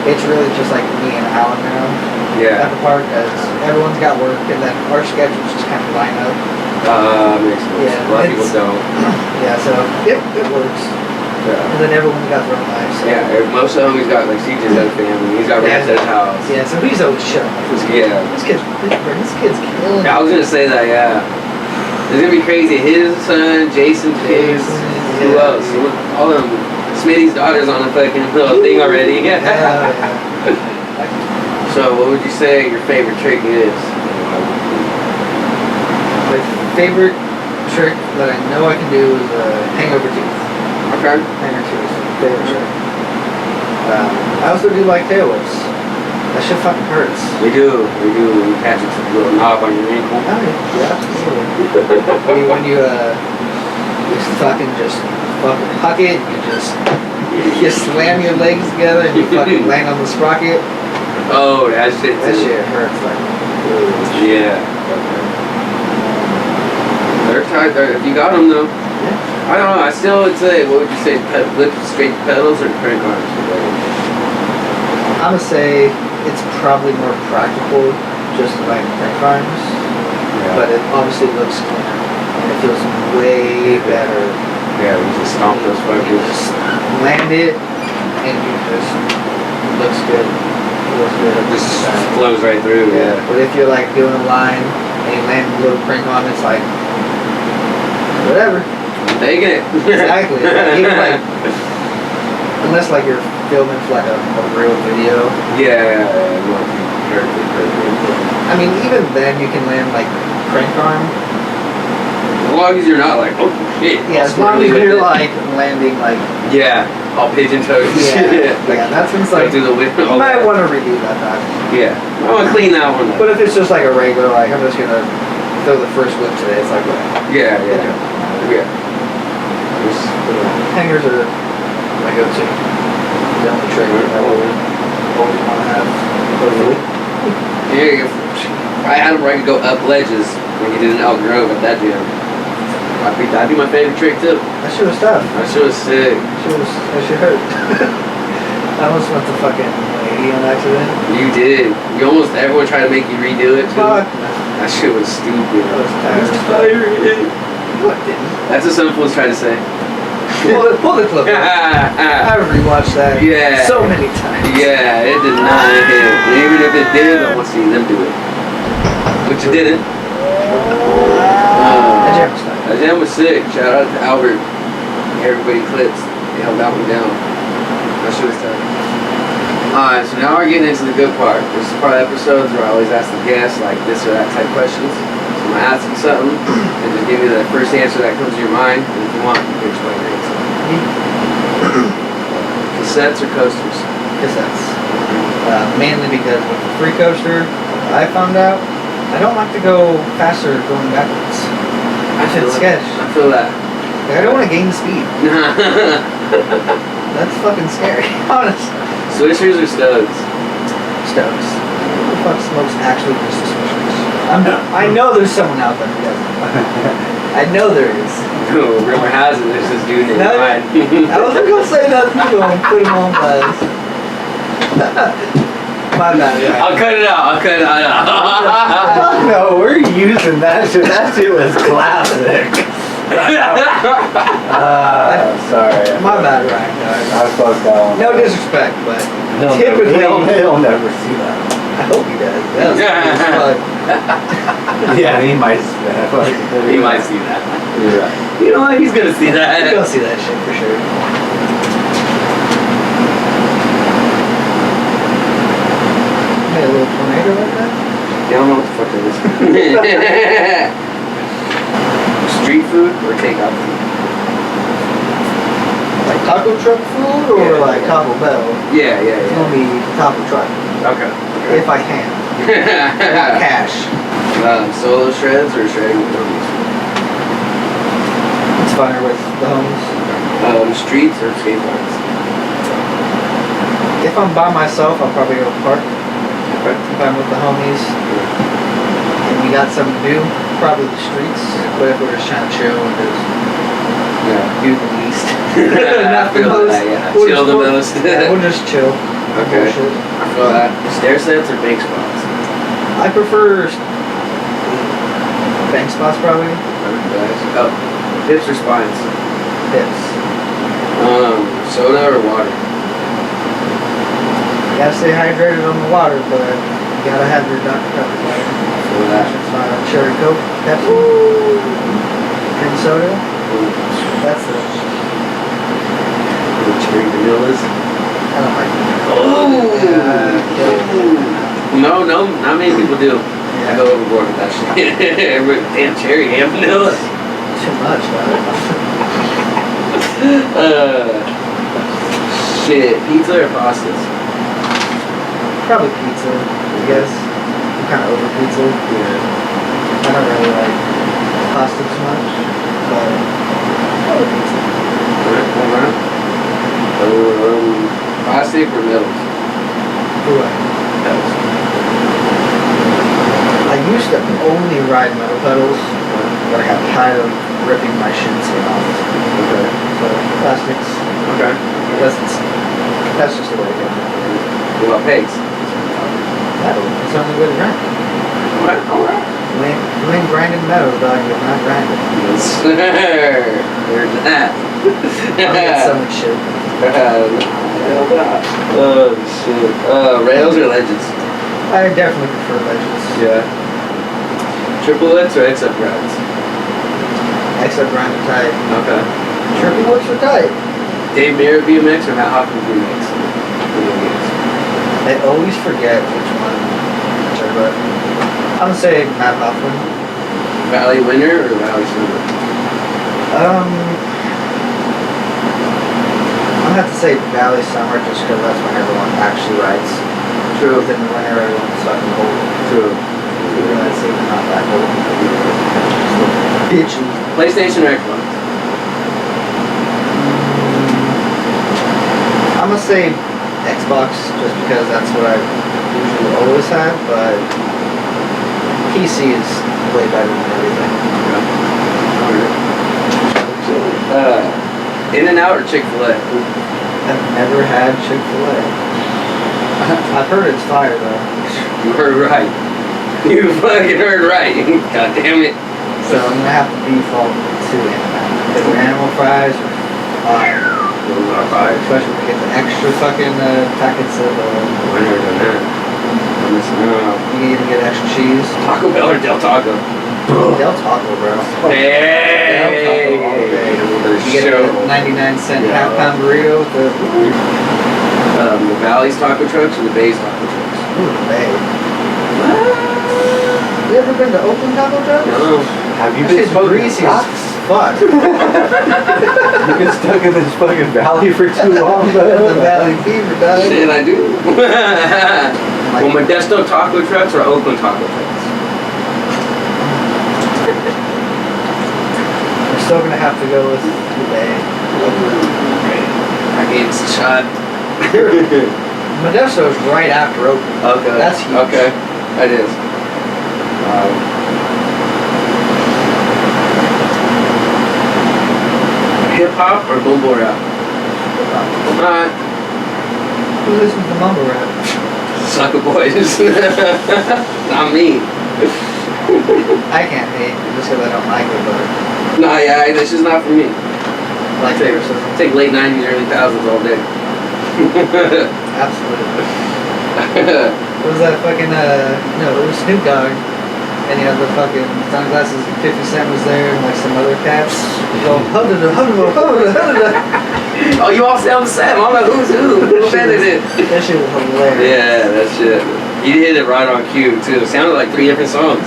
it's really just like me and Alan now at the park, because everyone's got work, and then our schedules just kind of line up. Makes sense. Yeah, A lot of people don't. Yeah, so it works. Yeah. And then everyone got their own lives. So. Yeah, most of them, he's got like CJ's at a family, he's got Rams at his house. Yeah, so he's always showing up. Yeah. This kid's killing it. I was gonna say that, yeah. It's gonna be crazy. His son, Jason, kids, who else? All of them. Smitty's daughter's on the fucking thing already. Yeah. So, what would you say your favorite trick is? My favorite trick that I know I can do is hangover tooth. Okay. Hangover tooth. Favorite trick. I also do like tail whips. That shit fucking hurts. We do. You catch a little knob on your ankle. Oh, yeah, absolutely. when you fucking just fucking huck it, you slam your legs together and you fucking land on the sprocket. Oh, that shit. That shit hurts like. Yeah. They're tight. If you got them though. Yeah. I don't know. I still would say, what would you say? Lift straight pedals or crank arms? I'm gonna say it's probably more practical just like crank arms, but it obviously looks cleaner and it feels way better. Yeah, you just stomp those You fuckers. just land it and you just it looks good. It feels good. It just flows right through. Yeah. But if you're like doing a line and you land a little crank on, it's like whatever. I'm taking it. Exactly. Even like unless like you're filming for like a real video. Yeah. Perfect. I mean, even then you can land like crank arm. As long as you're not like, oh shit. Yeah, as long as you're like landing like. Yeah, all pigeon toes. Yeah, that's when it's like. Do the whip. You might want to redo that time. Yeah, I want to clean that one. But if it's just like a regular, like I'm just gonna throw the first whip today, it's like whatever. Yeah. Hangers are my go-to. The only trick I always want to have. Yeah, I had him where I could go up ledges when you did an Elk Grove at that gym. That'd be my favorite trick too. That shit was tough. That shit was sick. That shit hurt. I almost went to fucking 80 on accident. You did. Everyone tried to make you redo it too. Fuck. That shit was stupid. I was tired. No, it didn't. That's what some fools try to say. Pull the clip up. I rewatched that so many times. Yeah, it did not hit. And even if it did, I want to see them do it. Which it didn't. That jam was sick. Shout out to Albert. Everybody clips. They held that one down. That shit was tough. Alright, so now we're getting into the good part. This is part of episodes where I always ask the guests like this or that type questions. So I'm gonna ask you something and just give me the first answer that comes to your mind. And if you want, you can explain your answer. Cassettes or coasters? Cassettes. Mainly because with the free coaster, I found out I don't like to go faster going backwards. It's sketch. I feel that. Like, I don't want to gain speed. That's fucking scary, honestly. Swishers or Stoves? Stoves. Who the fuck smokes actually just the Swishers? I know there's someone out there who doesn't. I know there is. No, rumor has it there's this dude named No, Ryan. I wasn't gonna say nothing to him. Put him on blast. My bad. Yeah. I'll cut it out. No, we're using that shit. That shit was classic. Sorry. My bad, Ryan. I fucked that one. No disrespect, but He'll typically he'll never see that. I hope he does. That was fun. Yeah, he might. He might see that. You're right. You know what? He's gonna see that. You're gonna see that shit for sure. Hey, a little tornado like that? You don't know what the fuck that is. Street food or takeout food? Like taco truck food or like Taco Bell? Yeah. It's gonna be taco truck. Okay. If I can. I got cash. Solo shreds or shredding with homies? It's funner with the homies. Streets or skate parks? If I'm by myself, I'll probably go park. If I'm with the homies and we got something to do, probably the streets. But if we're just trying to chill and just do the least, not the feel most, that, yeah. we'll Chill just- the most. Yeah, we'll just chill. Okay. Bullshit. I feel that. Stair sets or bank spots? I prefer bank spots probably. Oh, hips or spines? Hips. Soda or water? You gotta stay hydrated on the water, but you gotta have your Dr. Pepper water. Feel that. Cherry Coke, Pepsi, cream soda. That's the. Cherry vanillas? I don't like No, not many people do. I go overboard with that shit. Damn, cherry and vanilla. too much, though. Shit, pizza or pastas? Probably pizza, I guess. I'm kind of over pizza. Yeah. I don't really like pasta too much, but probably pizza. Alright. Plastic or metals? Ooh, I used to only ride metal pedals, but I got tired of ripping my shin skin off. Okay. So plastics, Okay. that's just the way to go. What about pegs? Metal, it's the only way to grind. Alright. You ain't grinding metal, dog, you're not grinding. Yes, sir. There's that. I'll get so much shit. Oh shit. Rails or ledges? I definitely prefer legends. Yeah. Triple X or XF grids? Except grind are tight. Okay. Triple works are tight. Dave Mirra BMX or Matt Hoffman BMX? I always forget which one. But I'm gonna say Matt Hoffman. Valley winner or Valley summer? I'm gonna have to say Valley Summer just because that's when everyone actually rides. True. Within the winter, everyone's fucking cold. True. Even though it's even not that cold. Bitchy. PlayStation or Xbox? I'm gonna say Xbox just because that's what I usually always have, but PC is way better than everything. In-N-Out or Chick-fil-A? I've never had Chick-fil-A. I've heard it's fire though. You heard right. You fucking heard right. God damn it. So I'm gonna have to default to In-N-Out. Because their animal fries are fire. Those are fire. Especially when you get the extra fucking packets of, I never done that. I'm missing out. you can even get extra cheese. Taco Bell or Del Taco? Del Taco, bro. Hey! Del Taco all day. You get a 99-cent Yeah. half-pound burrito with the The Valley's taco trucks or the Bay's taco trucks? Bay. You ever been to Oakland Taco Truck? No. Have you That been shit's smoking greasy as rocks? fuck. You've been stuck in this fucking valley for too long, The man. Valley Fever, dog. Shit, I do. Well, Modesto taco trucks or Oakland taco trucks? We're still gonna have to go with the Bay. I gave this a shot. Modesto is right after Oakland. Okay. That's huge. Okay. That is. Hip hop or mumble rap? Alright. Who listens to mumble rap? Sucker boys. Not me. I can't hate just because I don't like it, but Nah, yeah, this is not for me. I like lyricism. Take late 90s, early 2000s all day. Absolutely. What was that fucking, no, it was Snoop Dogg. And he had the fucking sunglasses, 50 Cent was there, and like some other cats. Go, Oh, you all sound the same. I'm like, who's who? Who invented it? That shit was hilarious. Yeah, that shit. You did it right on cue, too. It sounded like 3 different songs.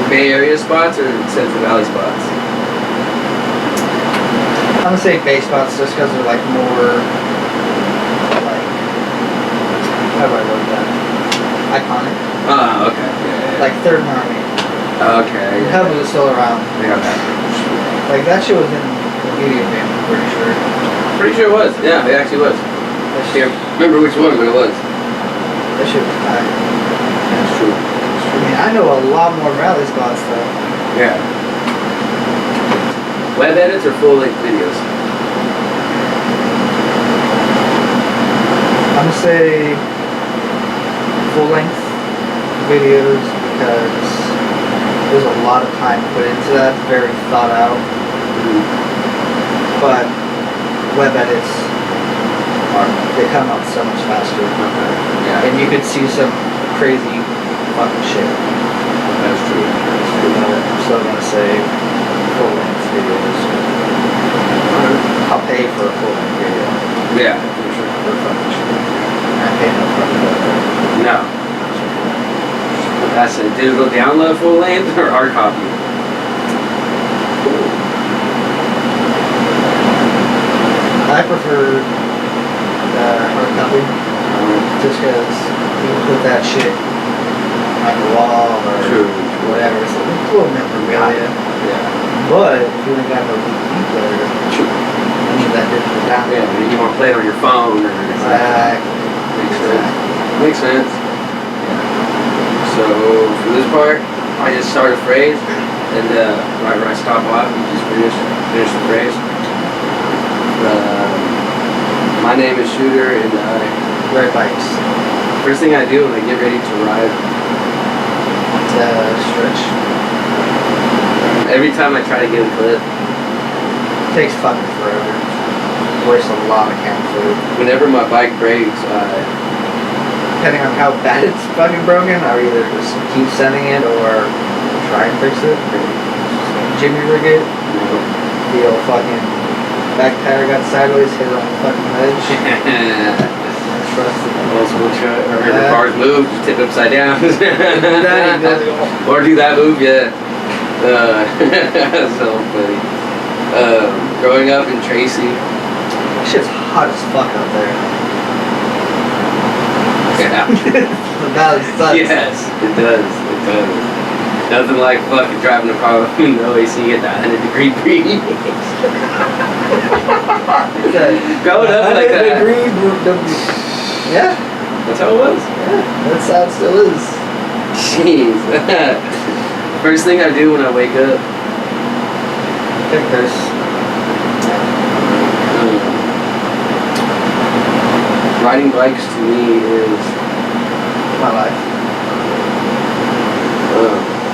Bay Area spots or Central Valley spots? I'm gonna say Bay spots just because they're like more, like, how do I word that? Iconic. Oh, okay. Yeah, Like Third and Army. okay. The hub was still around. Yeah, okay. Like that shit was in the video game, I'm pretty sure. Pretty sure it was. Yeah, it actually was. That I shit, can't remember which one, but it was. that shit was tight. That's true. I mean, I know a lot more rally spots though. Yeah. Web edits or full-length videos? I'm gonna say full length videos because there's a lot of time put into that, very thought out. But web edits they come out so much faster. Yeah, And you could see some crazy fucking shit. that's true. I'm still gonna say full length videos. I'll pay for a full length video. Yeah, For fucking shit. I pay no fucking money. no. That's a digital download full length or hard copy? I prefer hard copy just because you can put that shit on the wall or True. whatever. It's a little memorabilia. Yeah. But if you ain't got no DVD player, True. you need that digital download. Yeah, and you want to play it on your phone or Makes sense. Makes sense. So for this part, I just start a phrase, and right where I stop off, you just finish the phrase. My name is Shooter, and Ride bikes. first thing I do when I get ready to ride, Stretch. every time I try to get a clip, Takes fucking forever. Wastes a lot of can food. whenever my bike breaks, Depending on how bad it's fucking broken, I'll either just keep sending it or try and fix it. Jimmy rig it. The old fucking back tire got sideways, hit on the fucking ledge. Trust it. old school truck, or if the cars move, just tip it upside down. That, you go, Or do that move, yeah. So funny. Growing up in Tracy, shit's hot as fuck out there. yeah. That sucks. Yes, it does. It does. Nothing like fucking driving a car with no AC at that 100-degree breeze. Growing up like that. Yeah, That's how it was. yeah, that's how it still is. Jeez. First thing I do when I wake up, Take this. riding bikes to me is My life.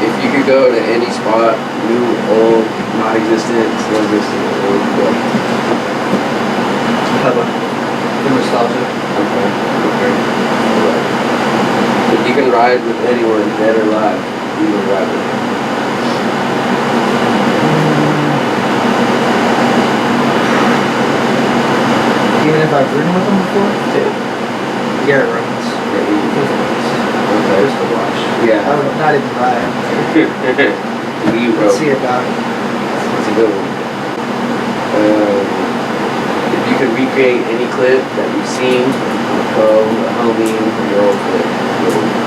if you could go to any spot, new, old, not existent, still existent, where would you go? Public. The nostalgia. Okay. If you can ride with anyone, dead or alive, you would ride with them. Even if I've ridden with them before? Yeah. Garrett Romans. Okay. Just to watch. Yeah. I would not even ride. We Let's rode. see about it. That's a good one. If you could recreate any clip that you've seen, a pro, a homie, from your old clip, what would it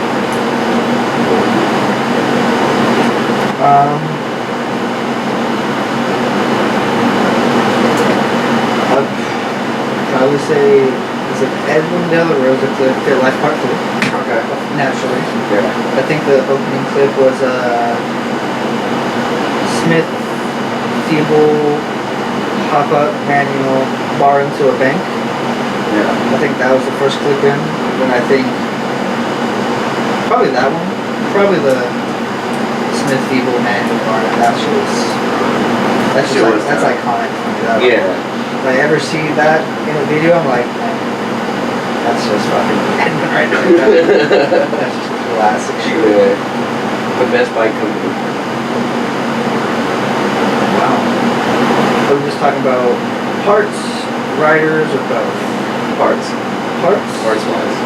I'd probably say, is it Edwin De La Rosa clip, Fit Life Part 2. Okay. Naturally. be? I think the opening clip was Smith Feeble hop up manual bar into a bank. Yeah. I think that was the first clip in. Then I think probably that one. Probably the Smith Feeble manual bar. That's Shit was that's tight. iconic. That Yeah. If I ever see that in a video, I'm like, man, that's just fucking Edmund right there. That's just classic shit. Yeah. The best bike company. Wow. Are we just talking about parts, riders, or both? Parts. Parts? Parts wise.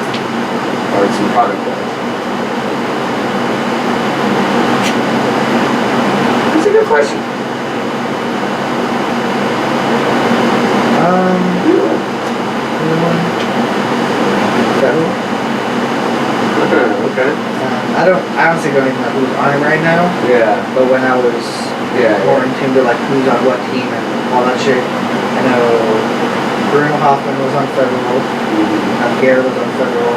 Parts and product wise. That's a good question. Federal. Okay. I honestly don't even know who's on it right now, Yeah. but when I was Yeah. more in tune to like who's on what team and all that shit, I know Bruno Hoffman was on Federal, Garrett was on Federal,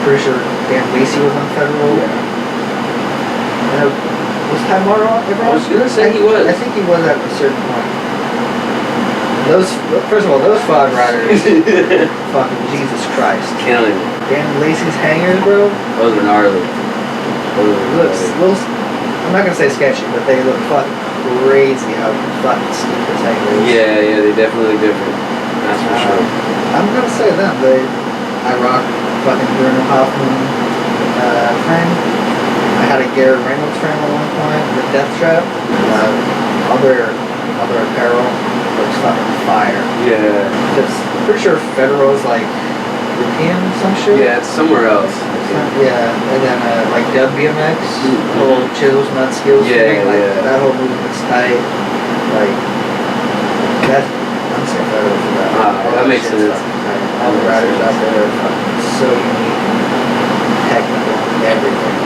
pretty sure Dan Lacey was on Federal. I know, was Ty Moore on ever I on? was gonna say he was. I think he was at a certain point. First of all, those five riders, fucking Jesus Christ. Killing it. Dan Lacey's hangers, bro, Those are gnarly. looks little, I'm not gonna say sketchy, but they look fucking crazy how fucking steep his hanger is. Yeah, they definitely look different. That's for sure. I'm gonna say them. I rock fucking Bruno Hoffman frame. I had a Garrett Reynolds frame at one point, the Death Trap. Other apparel looks fucking fire. Yeah. Because I'm pretty sure Federal is like European some shit. Yeah, it's somewhere else. Yeah, and then like Dub BMX, whole Chills Not Skills Yeah, thing, like yeah. that whole movement's tight. Like unsafe photos for that. That makes shit's sense. fucking tight. All the riders out there are fucking so unique, technical, everything.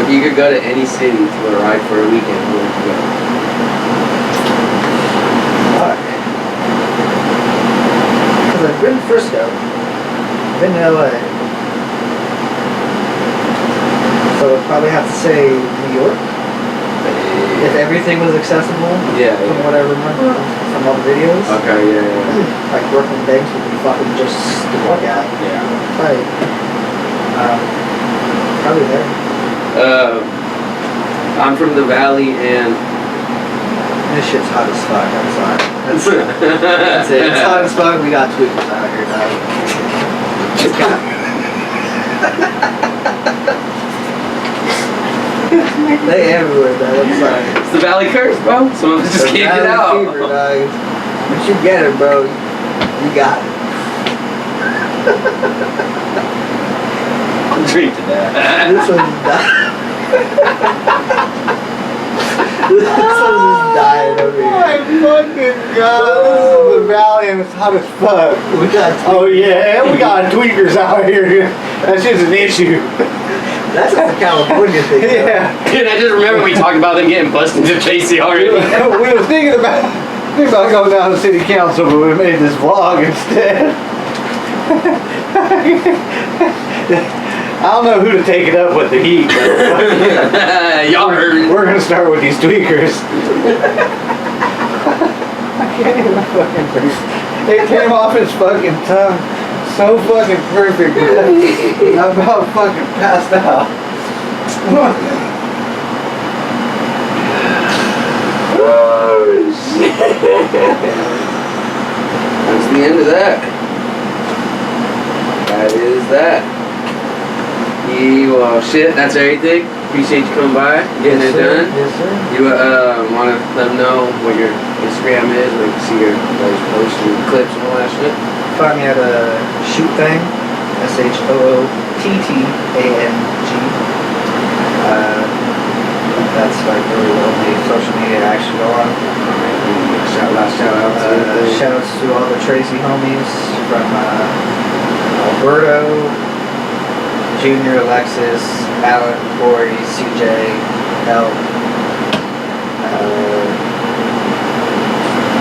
If you could go to any city to a ride for a weekend, where would you go? Fuck. Because I've been to Frisco, I've been to LA. So I'd probably have to say New York. If everything was accessible, Yeah, from yeah. what I remember from all the videos. Okay, yeah. Like Brooklyn Banks would be fucking just to look at. Yeah. Like, probably there. I'm from the Valley and This shit's hot as fuck, I'm sorry. That's it. It's hot as fuck, we got tweakers out here, dog. It's got... They everywhere, dog, I'm sorry. it's the Valley curse, bro. Some of us just The can't get Valley out. Fever, dog. Once you get it, bro, you got it. I'll drink to that. This one's dying. This one's just dying over Oh my here. fucking god, this is the valley and it's hot as fuck. We got Oh yeah, we got tweakers out here. That's just an issue. That's a California thing, though. Yeah. Dude, I just remember we talked about them getting busted to Casey already. We were thinking about going down to city council, but we made this vlog instead. I don't know who to take it up with the heat, but Y'all heard it. we're gonna start with these tweakers. I can't even fucking breathe. It came off his fucking tongue so fucking perfect. I'm about fucking passed out. That's the end of that. That is that. Well, shit, that's everything. Appreciate you coming by, getting it done. Yes, sir. You want to let them know what your Instagram is, like see your guys posts and clips and all that shit. Find me at Shootin, SHOOTTANG. That's like really the only social media I actually go on. Shout out to Shout outs to all the Tracy homies from Alberto, Junior, Alexis, Alan, Corey, CJ, L.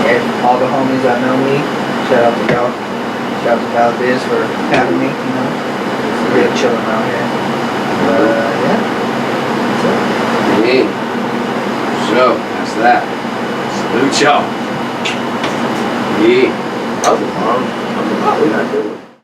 And all the homies that know me. Shout out to y'all. Shout out to ValleyBiz for having me, you know. It's really chilling out here. Yeah. Yeah. So, that's that. Salute y'all. Yeah. That was long. We're not doing it.